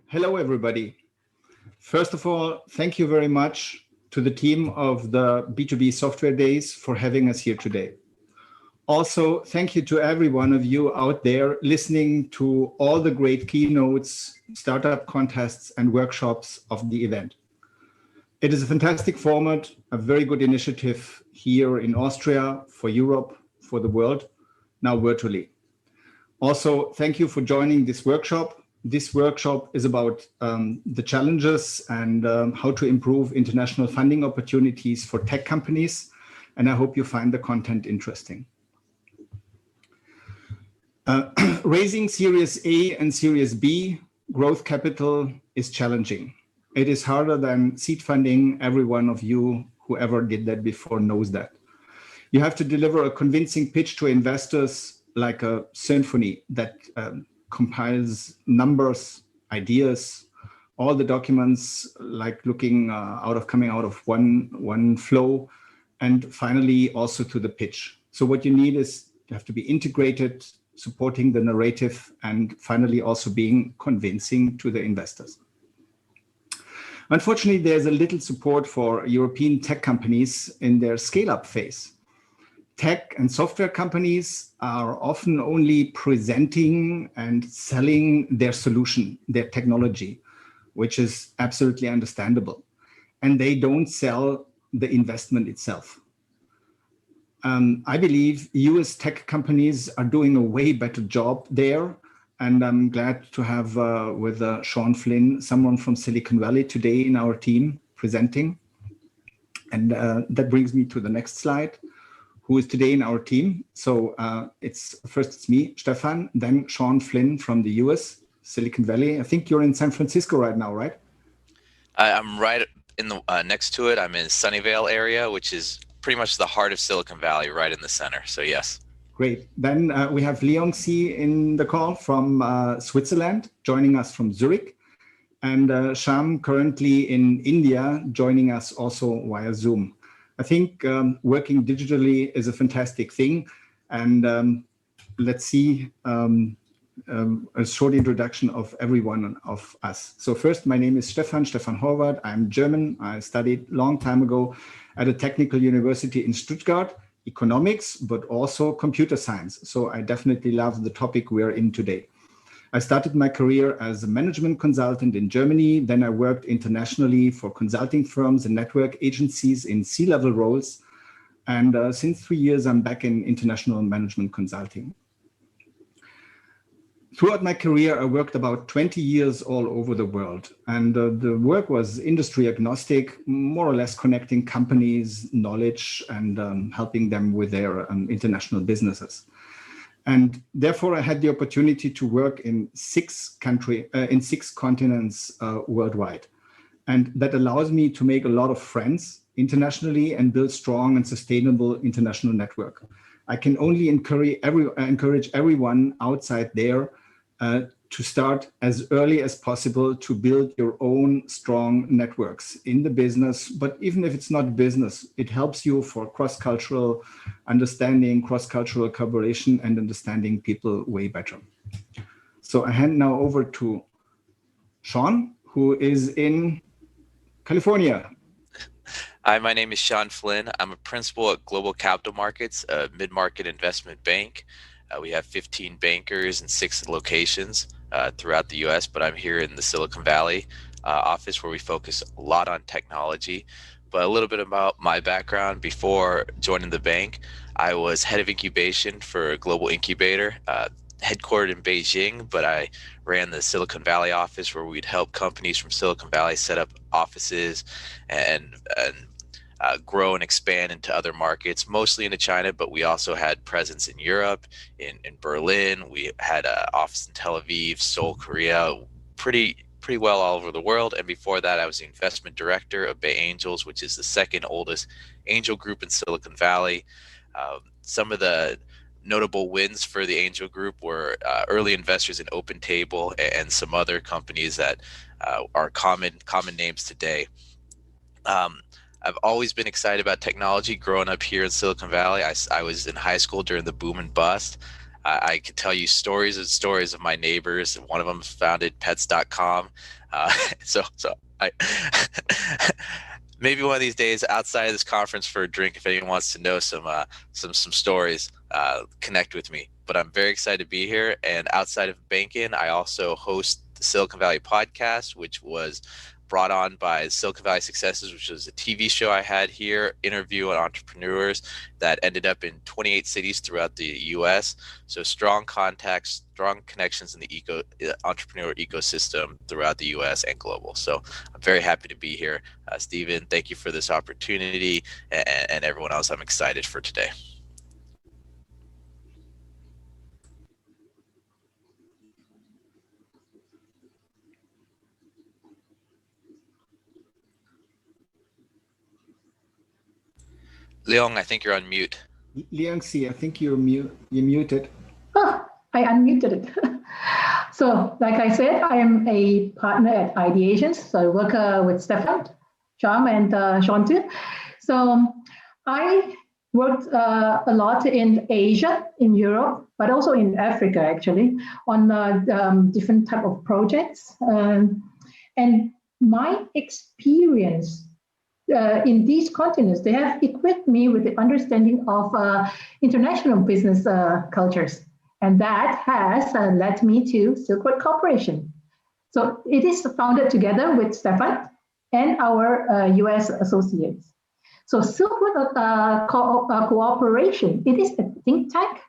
Hello, everybody. First of all, thank you very much to the team of the B2B Software Days for having us here today. Also, thank you to every one of you out there listening to all the great keynotes, startup contests, and workshops of the event. It is a fantastic format, a very good initiative here in Austria, for Europe, for the world, now virtually. Also, thank you for joining this workshop. This workshop is about the challenges and how to improve international funding opportunities for tech companies. And I hope you find the content interesting. Raising Series A and Series B growth capital is challenging. It is harder than seed funding. Every one of you, whoever did that before, knows that. You have to deliver a convincing pitch to investors like a symphony that compiles numbers, ideas, all the documents, like coming out of one flow, and finally also to the pitch. So what you need is you have to be integrated, supporting the narrative, and finally also being convincing to the investors. Unfortunately, there's a little support for European tech companies in their scale-up phase. Tech and software companies are often only presenting and selling their solution, their technology, which is absolutely understandable. And they don't sell the investment itself. I believe US tech companies are doing a way better job there. And I'm glad to have with SHAWN FLYNN, someone from Silicon Valley today in our team presenting. And that brings me to the next slide. Who is today in our team. So it's me, STEPHAN, then SHAWN FLYNN from the US, Silicon Valley. I think you're in San Francisco right now, right? I'm right in the next to it. I'm in Sunnyvale area, which is pretty much the heart of Silicon Valley, right in the center. So yes. Great. Then we have LEONG in the call from Switzerland, joining us from Zurich. And SHYAM currently in India, joining us also via Zoom. I think working digitally is a fantastic thing. And let's see a short introduction of every one of us. So first, my name is Stefan HORVATH. I'm German. I studied a long time ago at a technical university in Stuttgart, economics, but also computer science. So I definitely love the topic we're in today. I started my career as a management consultant in Germany. Then I worked internationally for consulting firms and network agencies in C-level roles. And since 3 years, I'm back in international management consulting. Throughout my career, I worked about 20 years all over the world. And the work was industry agnostic, more or less connecting companies, knowledge, and helping them with their international businesses. And therefore, I had the opportunity to work in six continents worldwide. And that allows me to make a lot of friends internationally and build strong and sustainable international network. I can only encourage everyone outside there to start as early as possible to build your own strong networks in the business. But even if it's not business, it helps you for cross-cultural understanding, cross-cultural collaboration, and understanding people way better. So I hand now over to SHAWN, who is in California. Hi, my name is SHAWN FLYNN. I'm a principal at Global Capital Markets, a mid-market investment bank. We have 15 bankers in 6 locations throughout the US, but I'm here in the Silicon Valley office where we focus a lot on technology. But a little bit about my background. Before joining the bank, I was head of incubation for a global incubator, headquartered in Beijing, but I ran the Silicon Valley office where we'd help companies from Silicon Valley set up offices and grow and expand into other markets, mostly into China, but we also had presence in Europe, in Berlin. We had an office in Tel Aviv, Seoul, Korea, pretty well all over the world. And before that, I was the investment director of Bay Angels, which is the second oldest angel group in Silicon Valley. Some of the notable wins for the angel group were early investors in OpenTable and some other companies that are common names today. I've always been excited about technology growing up here in Silicon Valley. I was in high school during the boom and bust. I could tell you stories and stories of my neighbors. One of them founded pets.com. So I maybe one of these days outside of this conference for a drink, if anyone wants to know some stories, connect with me. But I'm very excited to be here. And outside of banking, I also host the Silicon Valley podcast, which was brought on by Silicon Valley Successes, which was a TV show I had here, interviewing entrepreneurs that ended up in 28 cities throughout the US. So strong contacts, strong connections in the entrepreneur ecosystem throughout the US and global. So I'm very happy to be here. Stephen, thank you for this opportunity, and everyone else, I'm excited for today. Leong, I think you're on mute. Leong, I think you're muted. Oh, I unmuted it. So, like I said, I am a partner at IDEATION. So I work with STEPHAN, SHYAM, and SHAWN too. So I worked a lot in Asia, in Europe, but also in Africa, actually, on different type of projects. And my experience in these continents, they have equipped me with the understanding of international business cultures. And that has led me to Silk Road Corporation. So it is founded together with STEPHAN and our US associates. So Silk Road Cooperation, it is a think tank.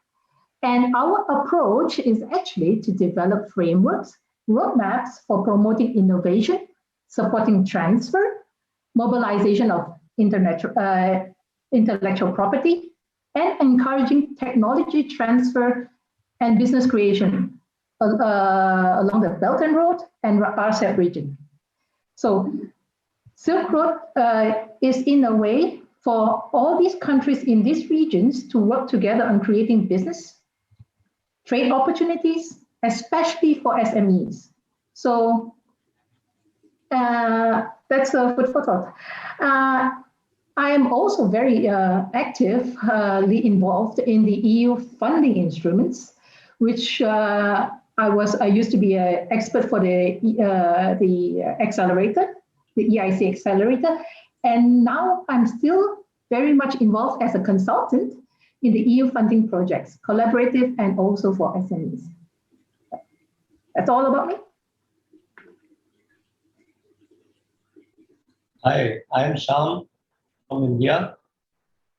And our approach is actually to develop frameworks, roadmaps for promoting innovation, supporting transfer, mobilization of intellectual property, and encouraging technology transfer and business creation along the Belt and Road and RCEP region. So Silk Road is in a way for all these countries in these regions to work together on creating business, trade opportunities, especially for SMEs. So that's a food for thought. I am also very actively involved in the EU funding instruments, which I used to be an expert for the accelerator, the EIC accelerator, and now I'm still very much involved as a consultant in the EU funding projects, collaborative and also for SMEs. That's all about me. Hi, I am SHAWN from India,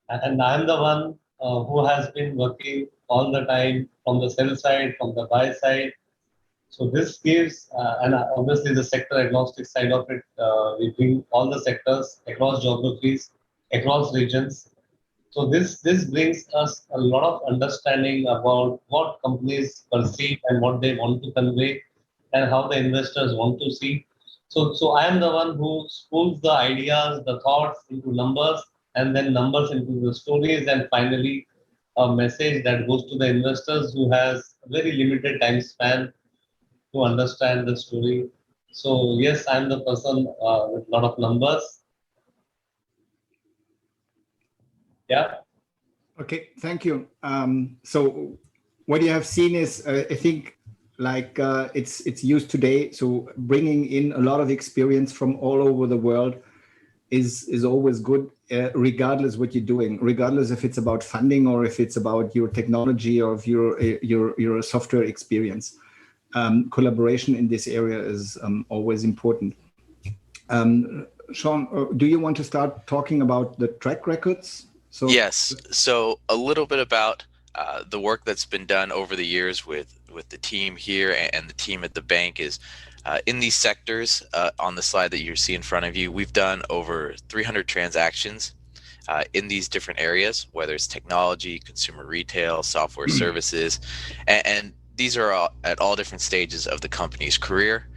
and I am the one who has been working all the time from the sell side, from the buy side. So this gives, and obviously the sector agnostic side of it, we bring all the sectors across geographies, across regions. So this brings us a lot of understanding about what companies perceive and what they want to convey and how the investors want to see. So I am the one who spools the ideas, the thoughts into numbers, and then numbers into the stories, and finally a message that goes to the investors who has a very limited time span to understand the story. So yes, I'm the person with a lot of numbers. Yeah. Okay, thank you. So what you have seen is, I think, like it's used today. So bringing in a lot of experience from all over the world is always good, regardless what you're doing, regardless if it's about funding or if it's about your technology or if your software experience. Collaboration in this area is always important. Shawn, do you want to start talking about the track records? So yes. So a little bit about the work that's been done over the years with the team here and the team at the bank is in these sectors on the slide that you see in front of you, we've done over 300 transactions in these different areas, whether it's technology, consumer retail, software services, and these are all at all different stages of the company's career.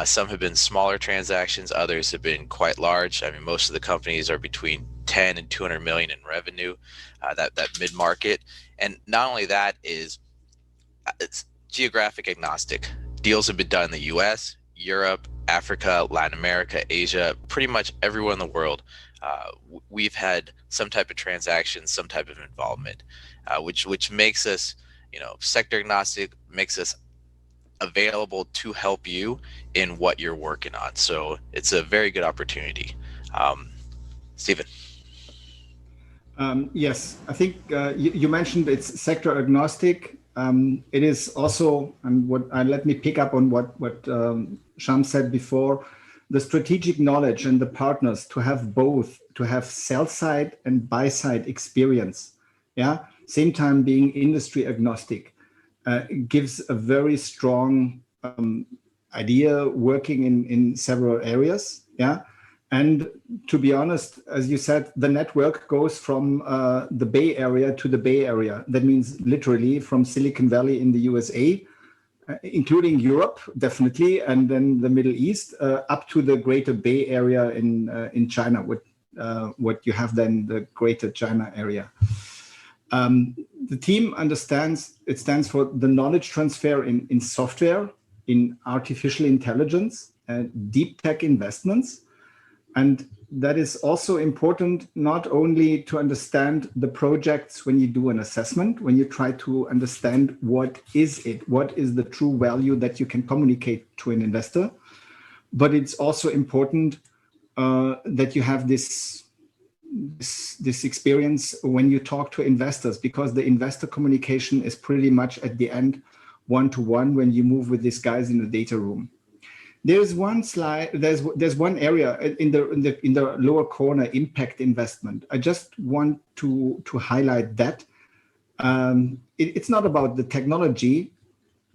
Some have been smaller transactions, others have been quite large. I mean, most of the companies are between 10 and 200 million in revenue, that mid-market. And not only that is, it's geographic agnostic. Deals have been done in the US, Europe, Africa, Latin America, Asia, pretty much everywhere in the world. We've had some type of transaction, some type of involvement, which makes us sector agnostic makes us available to help you in what you're working on. So it's a very good opportunity. Stephen. Yes, I think you mentioned it's sector agnostic. It is also, and let me pick up on what Sham said before, the strategic knowledge and the partners to have both, to have sell side and buy side experience. Yeah, same time being industry agnostic gives a very strong idea working in several areas. Yeah. And to be honest, as you said, the network goes from the Bay Area to the Bay Area. That means literally from Silicon Valley in the USA, including Europe, definitely, and then the Middle East, up to the greater Bay Area in China, what you have then the greater China area. The team understands, it stands for the knowledge transfer in software, in artificial intelligence, deep tech investments. And that is also important, not only to understand the projects when you do an assessment, when you try to understand what is the true value that you can communicate to an investor, but it's also important that you have this experience when you talk to investors, because the investor communication is pretty much at the end one-to-one when you move with these guys in the data room. There's one slide. There's one area in the lower corner, impact investment. I just want to highlight that it's not about the technology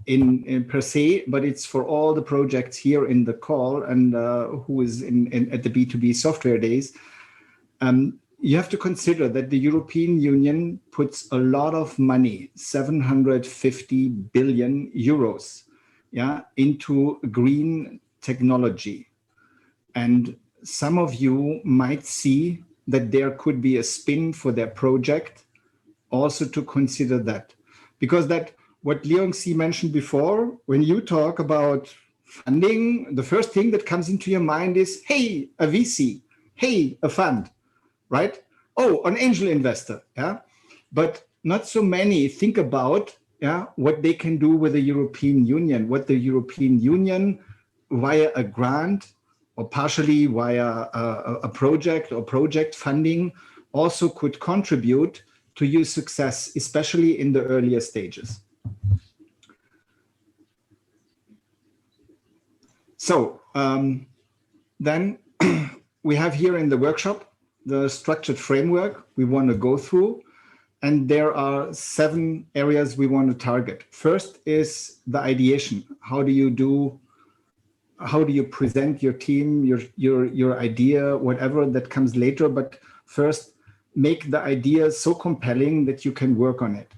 in per se, but it's for all the projects here in the call and who is at the B2B software days. You have to consider that the European Union puts a lot of money, 750 billion euros. Yeah, into green technology. And some of you might see that there could be a spin for their project, also to consider that. Because that, what Leong mentioned before, when you talk about funding, the first thing that comes into your mind is, hey, a VC, hey, a fund, right? Oh, an angel investor, yeah? But not so many think about what they can do with the European Union, what the European Union via a grant or partially via a project or project funding also could contribute to your success, especially in the earlier stages. So then we have here in the workshop the structured framework we want to go through. And there are 7 areas we want to target. First is the ideation. How do you present your team, your idea, whatever that comes later, but first make the idea so compelling that you can work on it.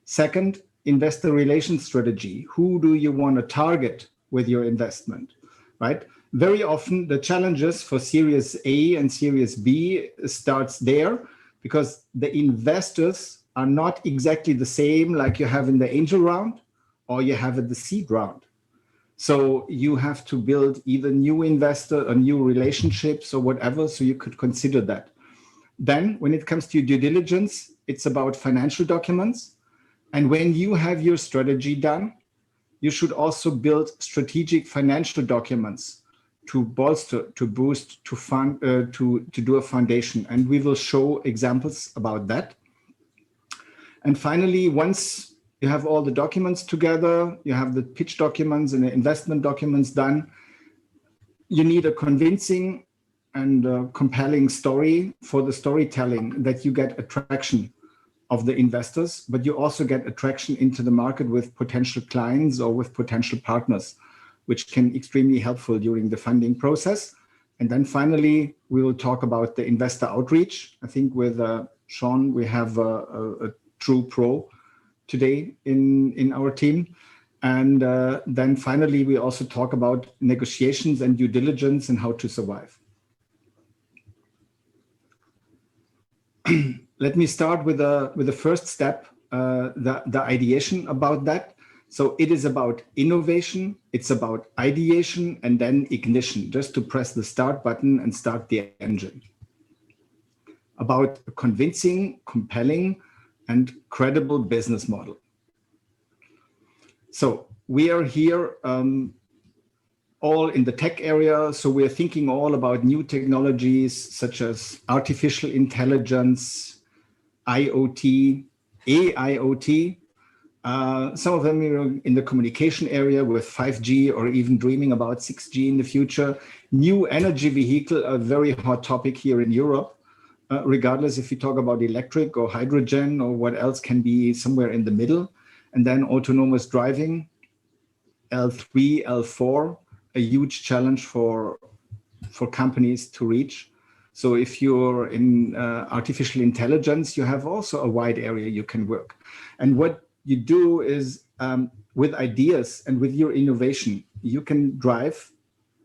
Second, investor relations strategy. Who do you want to target with your investment, right? Very often the challenges for Series A and Series B starts there, because the investors are not exactly the same like you have in the angel round or you have at the seed round. So you have to build either new investor or new relationships or whatever, so you could consider that. Then when it comes to due diligence, it's about financial documents. And when you have your strategy done, you should also build strategic financial documents to bolster, to boost, to fund, to do a foundation. And we will show examples about that. And finally, once you have all the documents together, you have the pitch documents and the investment documents done, you need a convincing and compelling story for the storytelling, that you get attraction of the investors, but you also get attraction into the market with potential clients or with potential partners, which can be extremely helpful during the funding process. And then finally, we will talk about the investor outreach. I think with SHAWN, we have a true pro today in our team. And then finally, we also talk about negotiations and due diligence and how to survive. Let me start with the first step, the ideation about that. So it is about innovation, it's about ideation, and then ignition, just to press the start button and start the engine. About a convincing, compelling, and credible business model. So we are here all in the tech area. So we're thinking all about new technologies such as artificial intelligence, IoT, AIoT. Some of them are in the communication area with 5G or even dreaming about 6G in the future. New energy vehicle, a very hot topic here in Europe, regardless if you talk about electric or hydrogen or what else can be somewhere in the middle. And then autonomous driving, L3, L4, a huge challenge for companies to reach. So if you're in artificial intelligence, you have also a wide area you can work. And what you do is with ideas and with your innovation, you can drive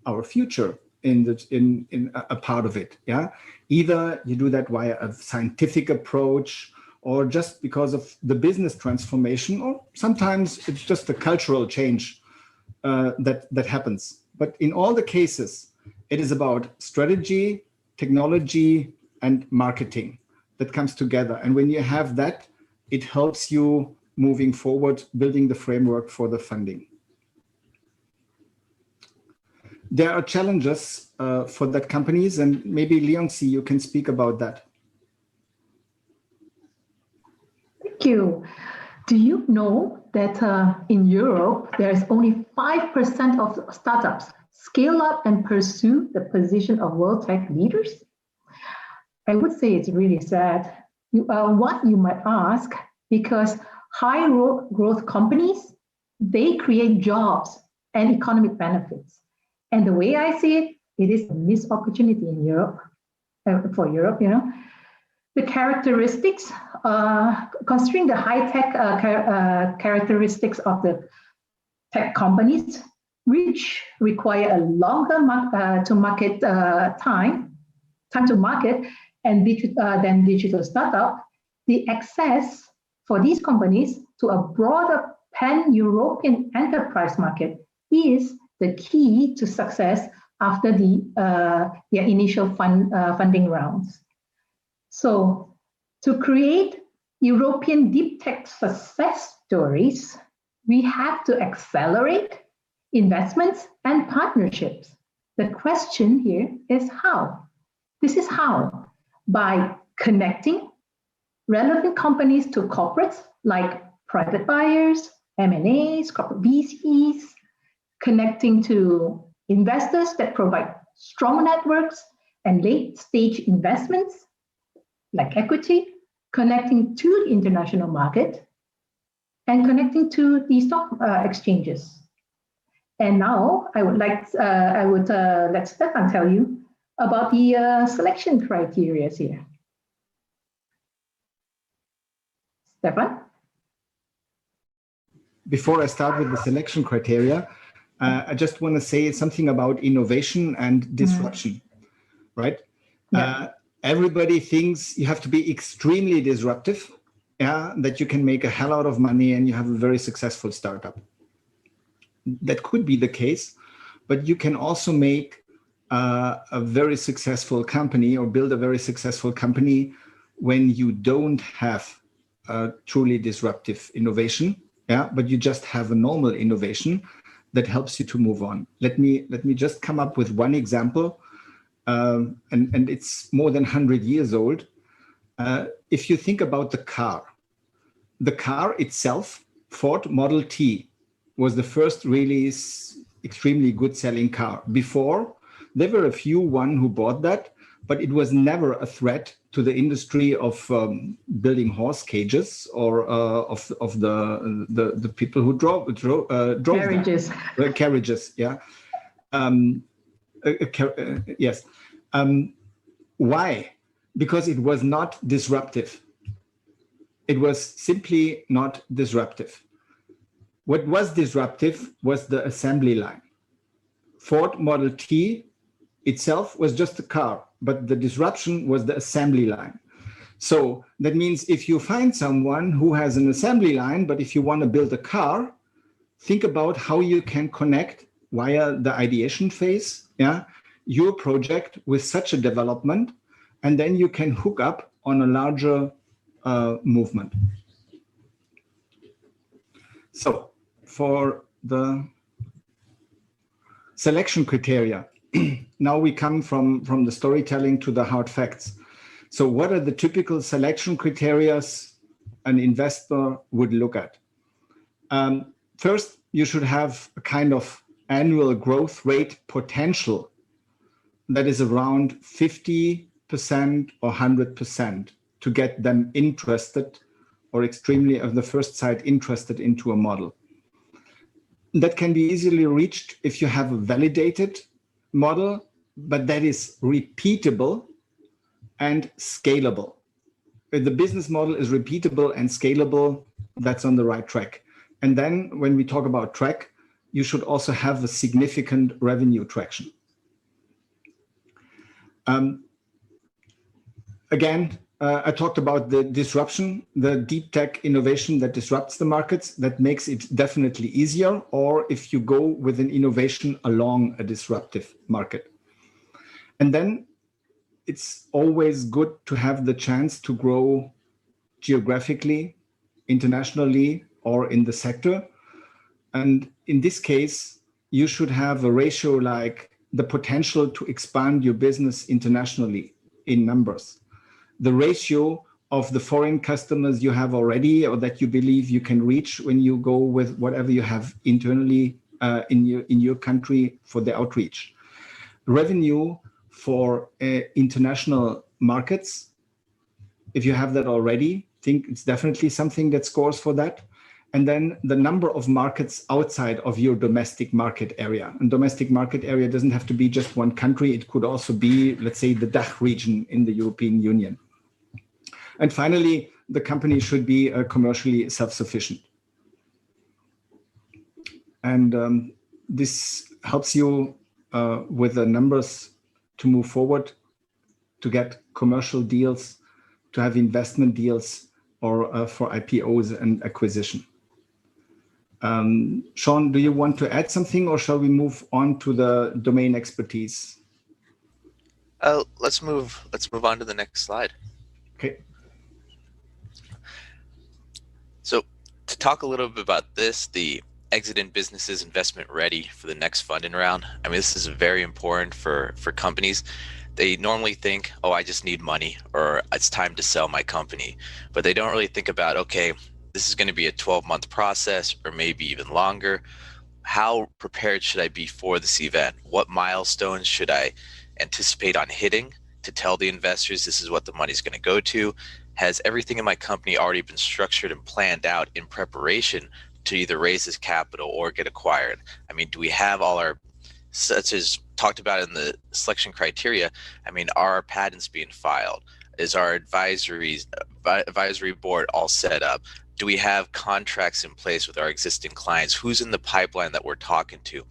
our future in a part of it. Yeah, either you do that via a scientific approach, or just because of the business transformation, or sometimes it's just a cultural change that happens. But in all the cases, it is about strategy, technology, and marketing that comes together. And when you have that, it helps you moving forward, building the framework for the funding. There are challenges for that companies, and maybe Leong, you can speak about that. Thank you. Do you know that in Europe, there's only 5% of startups scale up and pursue the position of world tech leaders? I would say it's really sad. What you might ask, because high growth companies, they create jobs and economic benefits. And the way I see it, it is a missed opportunity in Europe, for Europe, you know. The characteristics, considering the high-tech characteristics of the tech companies, which require a longer time to market, and than digital startup, the access for these companies to a broader pan-European enterprise market is the key to success after their initial funding rounds. So to create European deep tech success stories, we have to accelerate investments and partnerships. The question here is how? This is how? By connecting relevant companies to corporates like private buyers, M&As, corporate VCs, connecting to investors that provide strong networks and late-stage investments like equity, connecting to the international market, and connecting to the stock exchanges. And now I would let STEPHAN tell you about the selection criteria here. STEPHAN? Before I start with the selection criteria, I just want to say something about innovation and disruption, right? Yeah. Everybody thinks you have to be extremely disruptive, yeah, that you can make a hell out of money and you have a very successful startup. That could be the case, but you can also make a very successful company or build a very successful company when you don't have a truly disruptive innovation, yeah, but you just have a normal innovation that helps you to move on. Let me just come up with one example. And it's more than 100 years old. If you think about the car itself, Ford Model T was the first really extremely good selling car. Before, there were a few who bought that, but it was never a threat to the industry of building horse cages or of the people who drove carriages. Carriages, yeah. Yes. Why? Because it was not disruptive. It was simply not disruptive. What was disruptive was the assembly line. Ford Model T itself was just a car, but the disruption was the assembly line. So that means if you find someone who has an assembly line, but if you want to build a car, think about how you can connect via the ideation phase, yeah, your project with such a development, and then you can hook up on a larger movement. So for the selection criteria. Now we come from the storytelling to the hard facts. So what are the typical selection criteria an investor would look at? First, you should have a kind of annual growth rate potential that is around 50% or 100% to get them interested, or extremely on the first sight interested into a model. That can be easily reached if you have a validated model, but that is repeatable and scalable. If the business model is repeatable and scalable, that's on the right track. And then when we talk about track, you should also have a significant revenue traction. Again, I talked about the disruption, the deep tech innovation that disrupts the markets, that makes it definitely easier, or if you go with an innovation along a disruptive market. And then it's always good to have the chance to grow geographically, internationally, or in the sector. And in this case, you should have a ratio like the potential to expand your business internationally in numbers. The ratio of the foreign customers you have already or that you believe you can reach when you go with whatever you have internally in your country for the outreach. Revenue for international markets, if you have that already, I think it's definitely something that scores for that. And then the number of markets outside of your domestic market area. And domestic market area doesn't have to be just one country. It could also be, let's say, the DACH region in the European Union. And finally, the company should be commercially self-sufficient. And this helps you with the numbers to move forward, to get commercial deals, to have investment deals, or for IPOs and acquisition. Sean, do you want to add something, or shall we move on to the domain expertise? Let's move on to the next slide. Okay. So to talk a little bit about this, the exit in businesses investment ready for the next funding round. I mean, this is very important for companies. They normally think, oh, I just need money, or it's time to sell my company. But they don't really think about, okay, this is going to be a 12-month process or maybe even longer. How prepared should I be for this event? What milestones should I anticipate on hitting to tell the investors this is what the money is going to go to? Has everything in my company already been structured and planned out in preparation to either raise this capital or get acquired? I mean, do we have all our, such as talked about in the selection criteria, I mean, are our patents being filed? Is our advisory board all set up? Do we have contracts in place with our existing clients? Who's in the pipeline that we're talking to?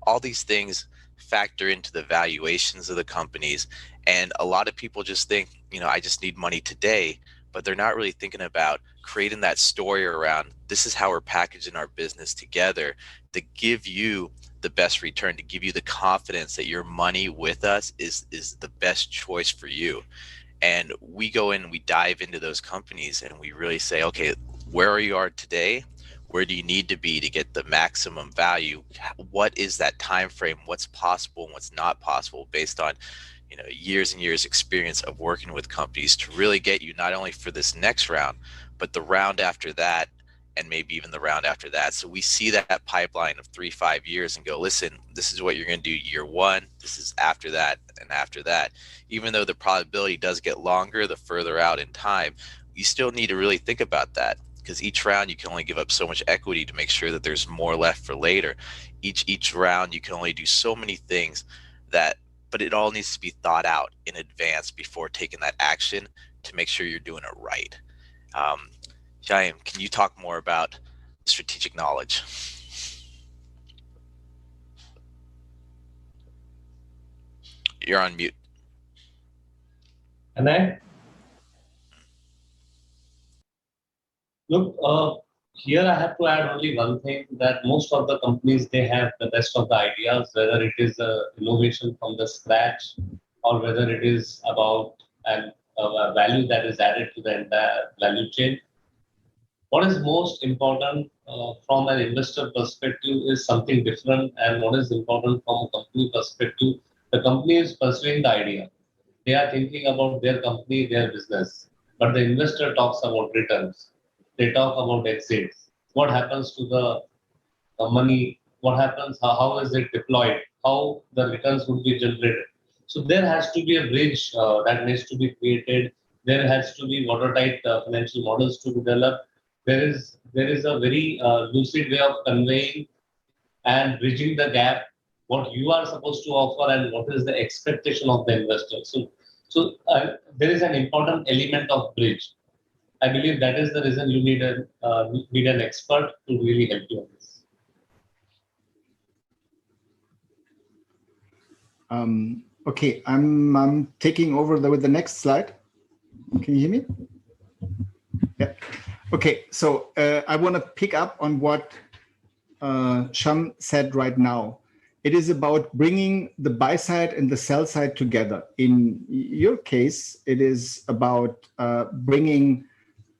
All these things factor into the valuations of the companies. And a lot of people just think, you know, I just need money today, but they're not really thinking about creating that story around this is how we're packaging our business together to give you the best return, to give you the confidence that your money with us is the best choice for you. And we go in, we dive into those companies and we really say, okay, where you are today, where do you need to be to get the maximum value? What is that time frame? What's possible and what's not possible based on, you know, years and years experience of working with companies to really get you not only for this next round, but the round after that, and maybe even the round after that. So we see that pipeline of 3-5 years and go, listen, this is what you're going to do year one. This is after that and after that. Even though the probability does get longer, the further out in time, you still need to really think about that, because each round you can only give up so much equity to make sure that there's more left for later. Each round you can only do so many things that, but it all needs to be thought out in advance before taking that action to make sure you're doing it right. SHYAM, can you talk more about strategic knowledge? You're on mute. Can I? Look, here I have to add only one thing, that most of the companies, they have the best of the ideas, whether it is innovation from the scratch or whether it is about a value that is added to the entire value chain. what is most important from an investor perspective is something different, and what is important from a company perspective. The company is pursuing the idea. They are thinking about their company, their business, but the investor talks about returns. They talk about exits. What happens to the money? What happens? How is it deployed? How the returns would be generated? So there has to be a bridge that needs to be created. There has to be watertight financial models to be developed. There is a very lucid way of conveying and bridging the gap, what you are supposed to offer and what is the expectation of the investor. So there is an important element of bridge. I believe that is the reason you need an expert to really help you on this. Okay, I'm taking over with the next slide. Can you hear me? Yeah. Okay, so I want to pick up on what SHYAM said right now. It is about bringing the buy side and the sell side together. In your case, it is about bringing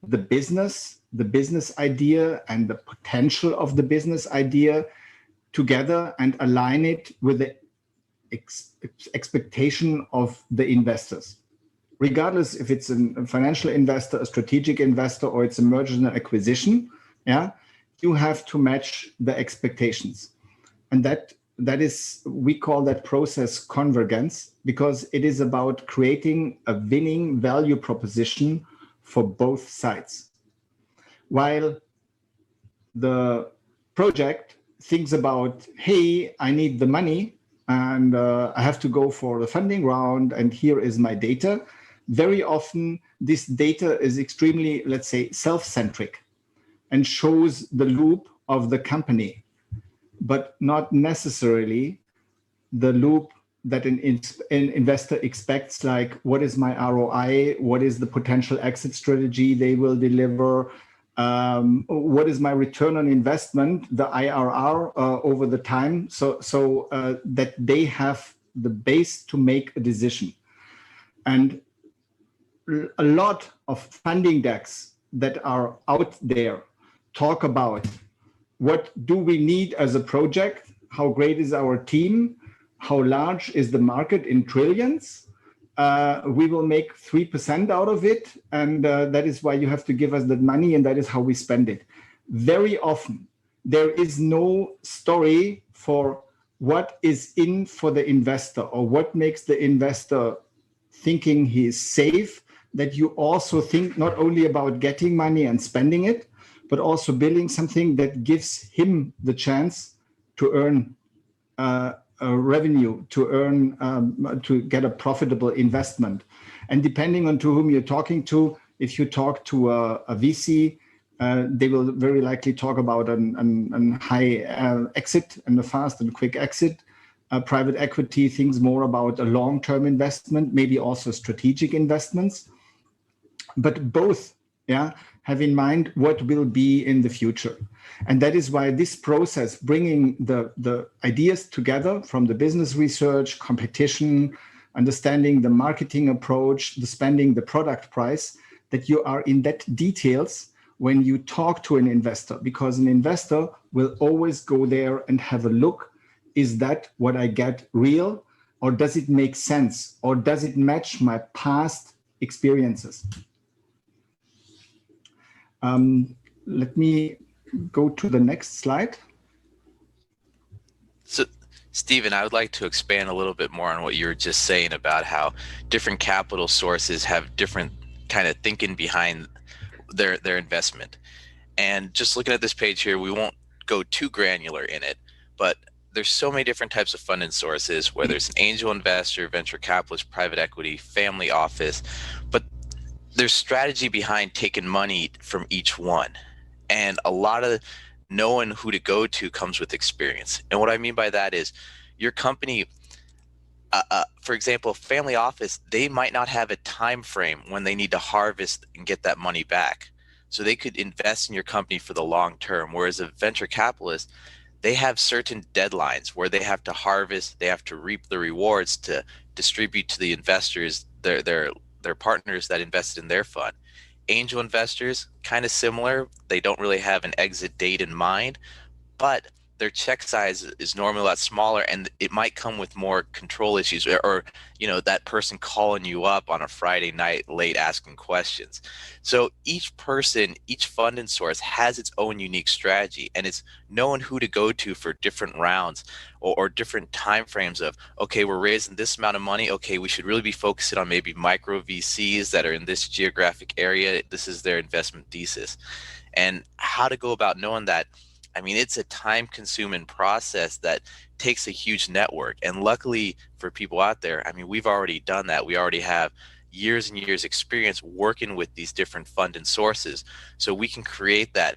the business idea and the potential of the business idea together and align it with the expectation of the investors. Regardless if it's a financial investor, a strategic investor, or it's a merger and acquisition, yeah, you have to match the expectations. And that is, we call that process convergence, because it is about creating a winning value proposition for both sides. While the project thinks about, hey, I need the money and I have to go for the funding round and here is my data. Very often this data is extremely, let's say, self-centric and shows the loop of the company, but not necessarily the loop that an investor expects, like what is my ROI, what is the potential exit strategy they will deliver, what is my return on investment, the IRR over the time, so that they have the base to make a decision. And a lot of funding decks that are out there talk about what do we need as a project, how great is our team, how large is the market in trillions. We will make 3% out of it, and that is why you have to give us that money, and that is how we spend it. Very often, there is no story for what is in for the investor, or what makes the investor thinking he is safe, that you also think not only about getting money and spending it, but also building something that gives him the chance to earn revenue, to earn, to get a profitable investment. And depending on to whom you're talking to, if you talk to a VC, they will very likely talk about an high exit and a fast and quick exit. Private equity thinks more about a long-term investment, maybe also strategic investments. But both, yeah, have in mind what will be in the future. And that is why this process, bringing the ideas together from the business research, competition, understanding the marketing approach, the spending, the product price, that you are in that details when you talk to an investor, because an investor will always go there and have a look. Is that what I get real? Or does it make sense? Or does it match my past experiences? Let me go to the next slide. So, Stephen, I would like to expand a little bit more on what you were just saying about how different capital sources have different kind of thinking behind their investment. And just looking at this page here, we won't go too granular in it, but there's so many different types of funding sources, whether it's an angel investor, venture capitalist, private equity, family office, but there's strategy behind taking money from each one. And a lot of knowing who to go to comes with experience. And what I mean by that is your company, for example, family office, they might not have a time frame when they need to harvest and get that money back. So they could invest in your company for the long term. Whereas a venture capitalist, they have certain deadlines where they have to harvest, they have to reap the rewards to distribute to the investors, their partners that invested in their fund. Angel investors, kind of similar. They don't really have an exit date in mind, but their check size is normally a lot smaller, and it might come with more control issues, or that person calling you up on a Friday night late asking questions. So each person, each fund and source has its own unique strategy, and it's knowing who to go to for different rounds or different time frames of, okay, we're raising this amount of money, okay, we should really be focusing on maybe micro VCs that are in this geographic area. This is their investment thesis, and how to go about knowing that. I mean, it's a time-consuming process that takes a huge network. And luckily for people out there, I mean, we've already done that. We already have years and years experience working with these different fund and sources. So we can create that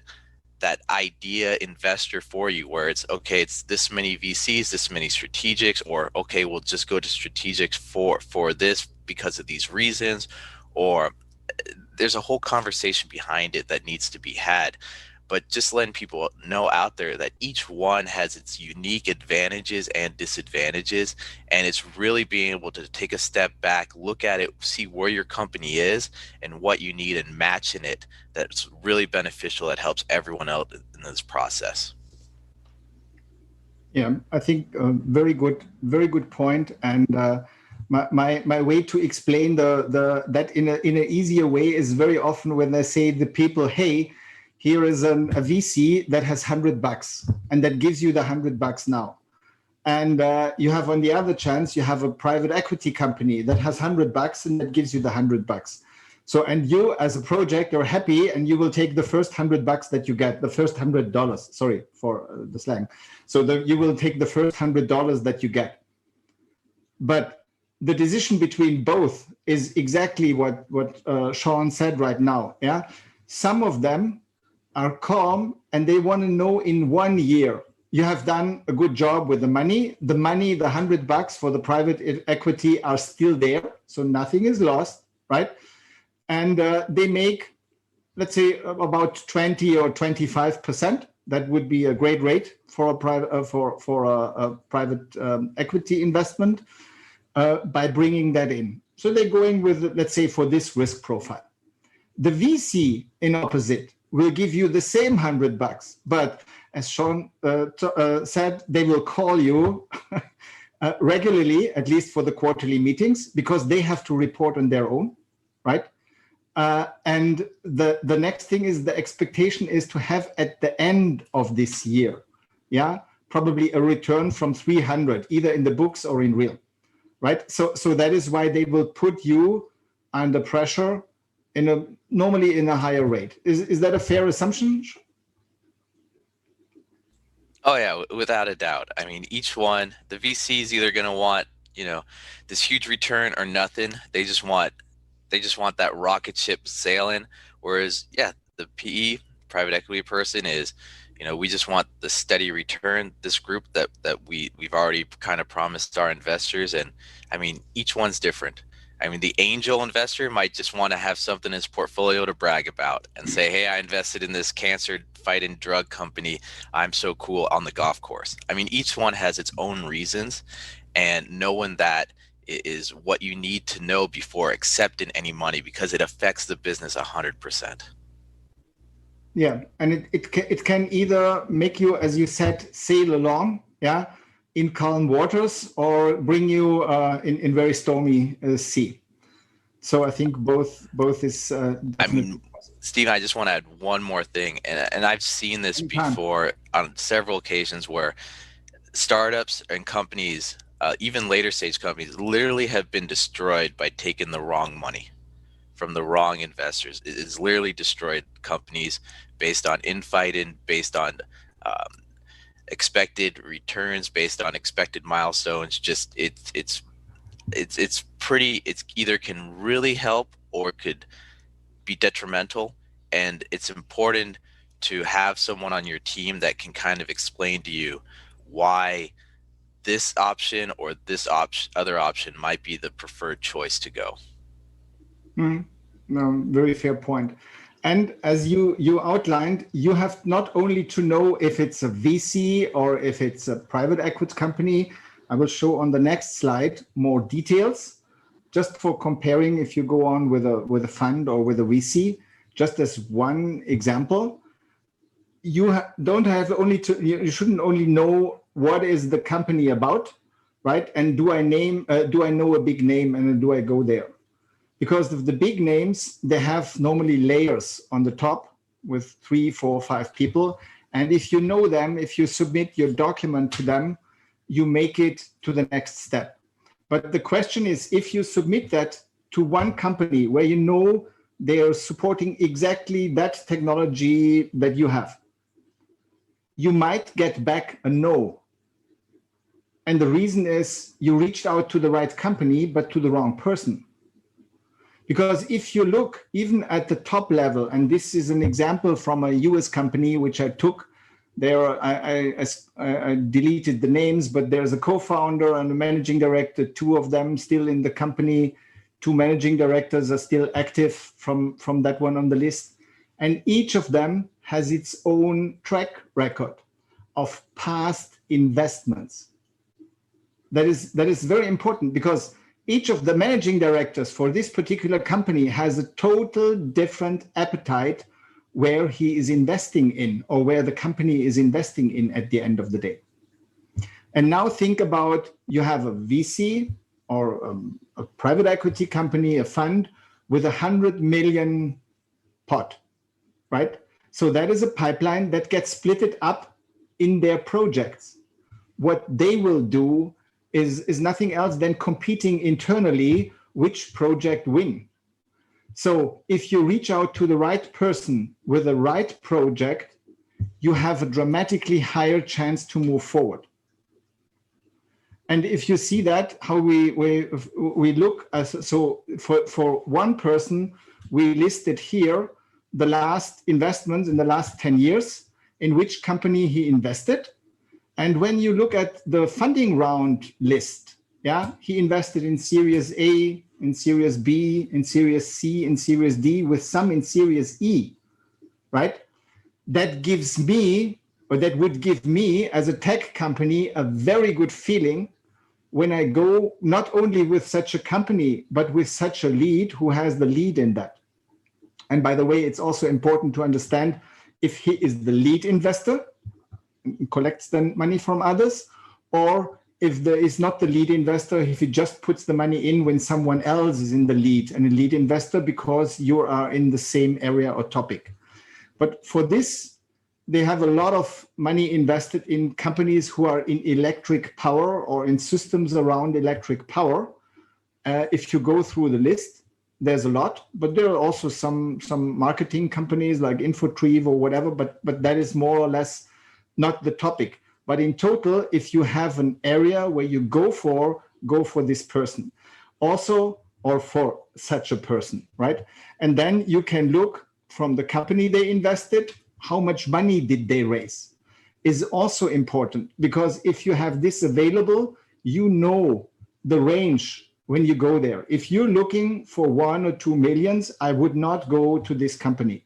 idea investor for you, where it's, okay, it's this many VCs, this many strategics, or okay, we'll just go to strategics for this because of these reasons, or there's a whole conversation behind it that needs to be had. But just letting people know out there that each one has its unique advantages and disadvantages, and it's really being able to take a step back, look at it, see where your company is and what you need, and matching it. That's really beneficial. That helps everyone out in this process. Yeah, I think very good point. And my way to explain that in an easier way is very often when I say to people, hey, here is a VC that has $100 and that gives you the $100 now. And you have on the other chance, you have a private equity company that has $100 and that gives you the $100. So, and you as a project, you're happy and you will take the first $100 that you get, the first $100, sorry for the slang. So you will take the first $100 that you get. But the decision between both is exactly what Shawn said right now. Yeah, some of them are calm and they want to know in 1 year you have done a good job with the money. The money, the $100 for the private equity are still there, so nothing is lost, right? And they make, let's say, about 20 or 25%. That would be a great rate for a private equity investment by bringing that in. So they're going with, let's say, for this risk profile. The VC in opposite will give you the same $100, but as Shawn said, they will call you regularly, at least for the quarterly meetings, because they have to report on their own, right? And the next thing is the expectation is to have at the end of this year, yeah, probably a return from 300, either in the books or in real, right? So that is why they will put you under pressure normally in a higher rate. Is that a fair assumption? Oh yeah, without a doubt. I mean, each one, the VC is either going to want, this huge return or nothing. They just want that rocket ship sailing. Whereas, yeah, the PE, private equity person is, we just want the steady return. This group that we've already kind of promised our investors, and I mean, each one's different. I mean, the angel investor might just want to have something in his portfolio to brag about and say, hey, I invested in this cancer fighting drug company. I'm so cool on the golf course. I mean, each one has its own reasons, and knowing that is what you need to know before accepting any money, because it affects the business 100%. Yeah, and it can either make you, as you said, sail along, yeah, in calm waters, or bring you in very stormy sea. So I think both is. I mean, Steve, I just want to add one more thing, and I've seen this before on several occasions where startups and companies, even later stage companies, literally have been destroyed by taking the wrong money from the wrong investors. It has literally destroyed companies based on infighting, based on expected returns, based on expected milestones. Just it's either can really help or could be detrimental, and it's important to have someone on your team that can kind of explain to you why this option or this other option might be the preferred choice to go. No, very fair point. And as you outlined, you have not only to know if it's a VC or if it's a private equity company. I will show on the next slide more details, just for comparing if you go on with a fund or with a VC. just as one example, you don't have only to, you shouldn't only know what is the company about, right? And do I know a big name and do I go there? Because of the big names, they have normally layers on the top with 3, 4, 5 people. And if you know them, if you submit your document to them, you make it to the next step. But the question is, if you submit that to one company where you know they are supporting exactly that technology that you have, you might get back a no. And the reason is you reached out to the right company, but to the wrong person. Because if you look even at the top level, and this is an example from a US company which I took, there I deleted the names, but there's a co-founder and a managing director, 2 of them still in the company, 2 managing directors are still active from that one on the list. And each of them has its own track record of past investments. That is very important, because each of the managing directors for this particular company has a total different appetite where he is investing in, or where the company is investing in at the end of the day. And now think about, you have a VC or a private equity company, a fund with 100 million pot, right? So that is a pipeline that gets splitted up in their projects. What they will do is nothing else than competing internally which project win. So if you reach out to the right person with the right project, you have a dramatically higher chance to move forward. And if you see that, how we look, so for one person, we listed here the last investments in the last 10 years, in which company he invested. And when you look at the funding round list, yeah, he invested in Series A, in Series B, in Series C, in Series D, with some in Series E, right? That gives me, or that would give me as a tech company, a very good feeling when I go not only with such a company, but with such a lead who has the lead in that. And by the way, it's also important to understand if he is the lead investor, collects the money from others, or if there is not the lead investor, if he just puts the money in when someone else is in the lead and a lead investor because you are in the same area or topic. But for this, they have a lot of money invested in companies who are in electric power or in systems around electric power. If you go through the list, there's a lot, but there are also some marketing companies like Infotrieve or whatever, but that is more or less not the topic. But in total, if you have an area where you go for this person also, or for such a person, right? And then you can look from the company they invested, how much money did they raise is also important, because if you have this available, you know the range when you go there. If you're looking for 1 or 2 millions, I would not go to this company,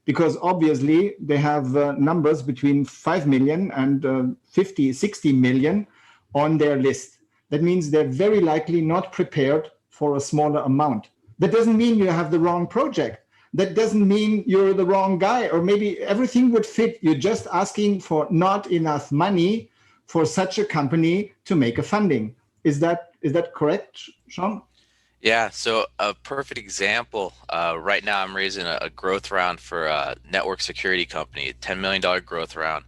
because obviously they have numbers between 5 million and 50, 60 million on their list. That means they're very likely not prepared for a smaller amount. That doesn't mean you have the wrong project. That doesn't mean you're the wrong guy, or maybe everything would fit. You're just asking for not enough money for such a company to make a funding. Is that correct, Shawn? Yeah, so a perfect example, right now I'm raising a growth round for a network security company, a $10 million growth round.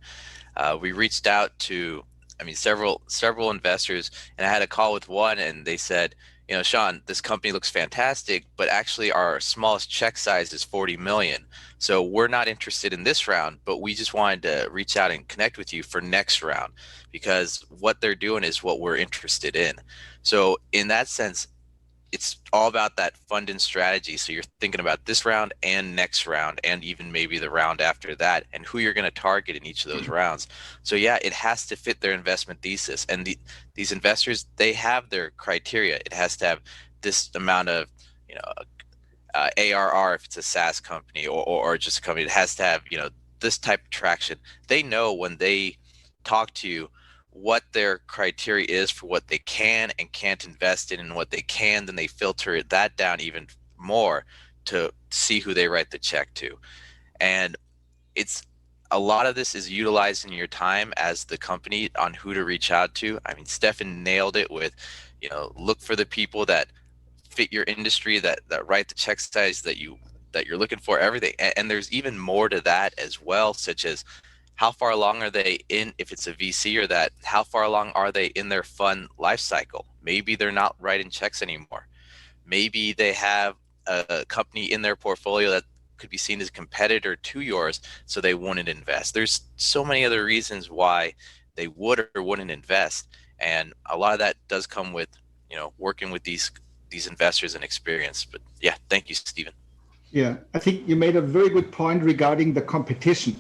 We reached out to, several investors, and I had a call with one, and they said, you know, Shawn, this company looks fantastic, but actually our smallest check size is 40 million. So we're not interested in this round, but we just wanted to reach out and connect with you for next round, because what they're doing is what we're interested in. So in that sense, it's all about that fund and strategy. So you're thinking about this round and next round, and even maybe the round after that, and who you're going to target in each of those rounds. So yeah, it has to fit their investment thesis. And these investors, they have their criteria. It has to have this amount of, you know, ARR if it's a SaaS company, or just a company. It has to have, you know, this type of traction. They know when they talk to you what their criteria is for what they can and can't invest in, and what they can, then they filter that down even more to see who they write the check to. And it's a lot of this is utilizing your time as the company on who to reach out to. I mean, Stephan nailed it with, you know, look for the people that fit your industry, that write the check size that you're looking for, everything. And there's even more to that as well, such as how far along are they in, if it's a VC or that, how far along are they in their fund life cycle? Maybe they're not writing checks anymore. Maybe they have a company in their portfolio that could be seen as a competitor to yours, so they wouldn't invest. There's so many other reasons why they would or wouldn't invest, and a lot of that does come with, you know, working with these investors and experience. But yeah, thank you, Stephen. Yeah, I think you made a very good point regarding the competition,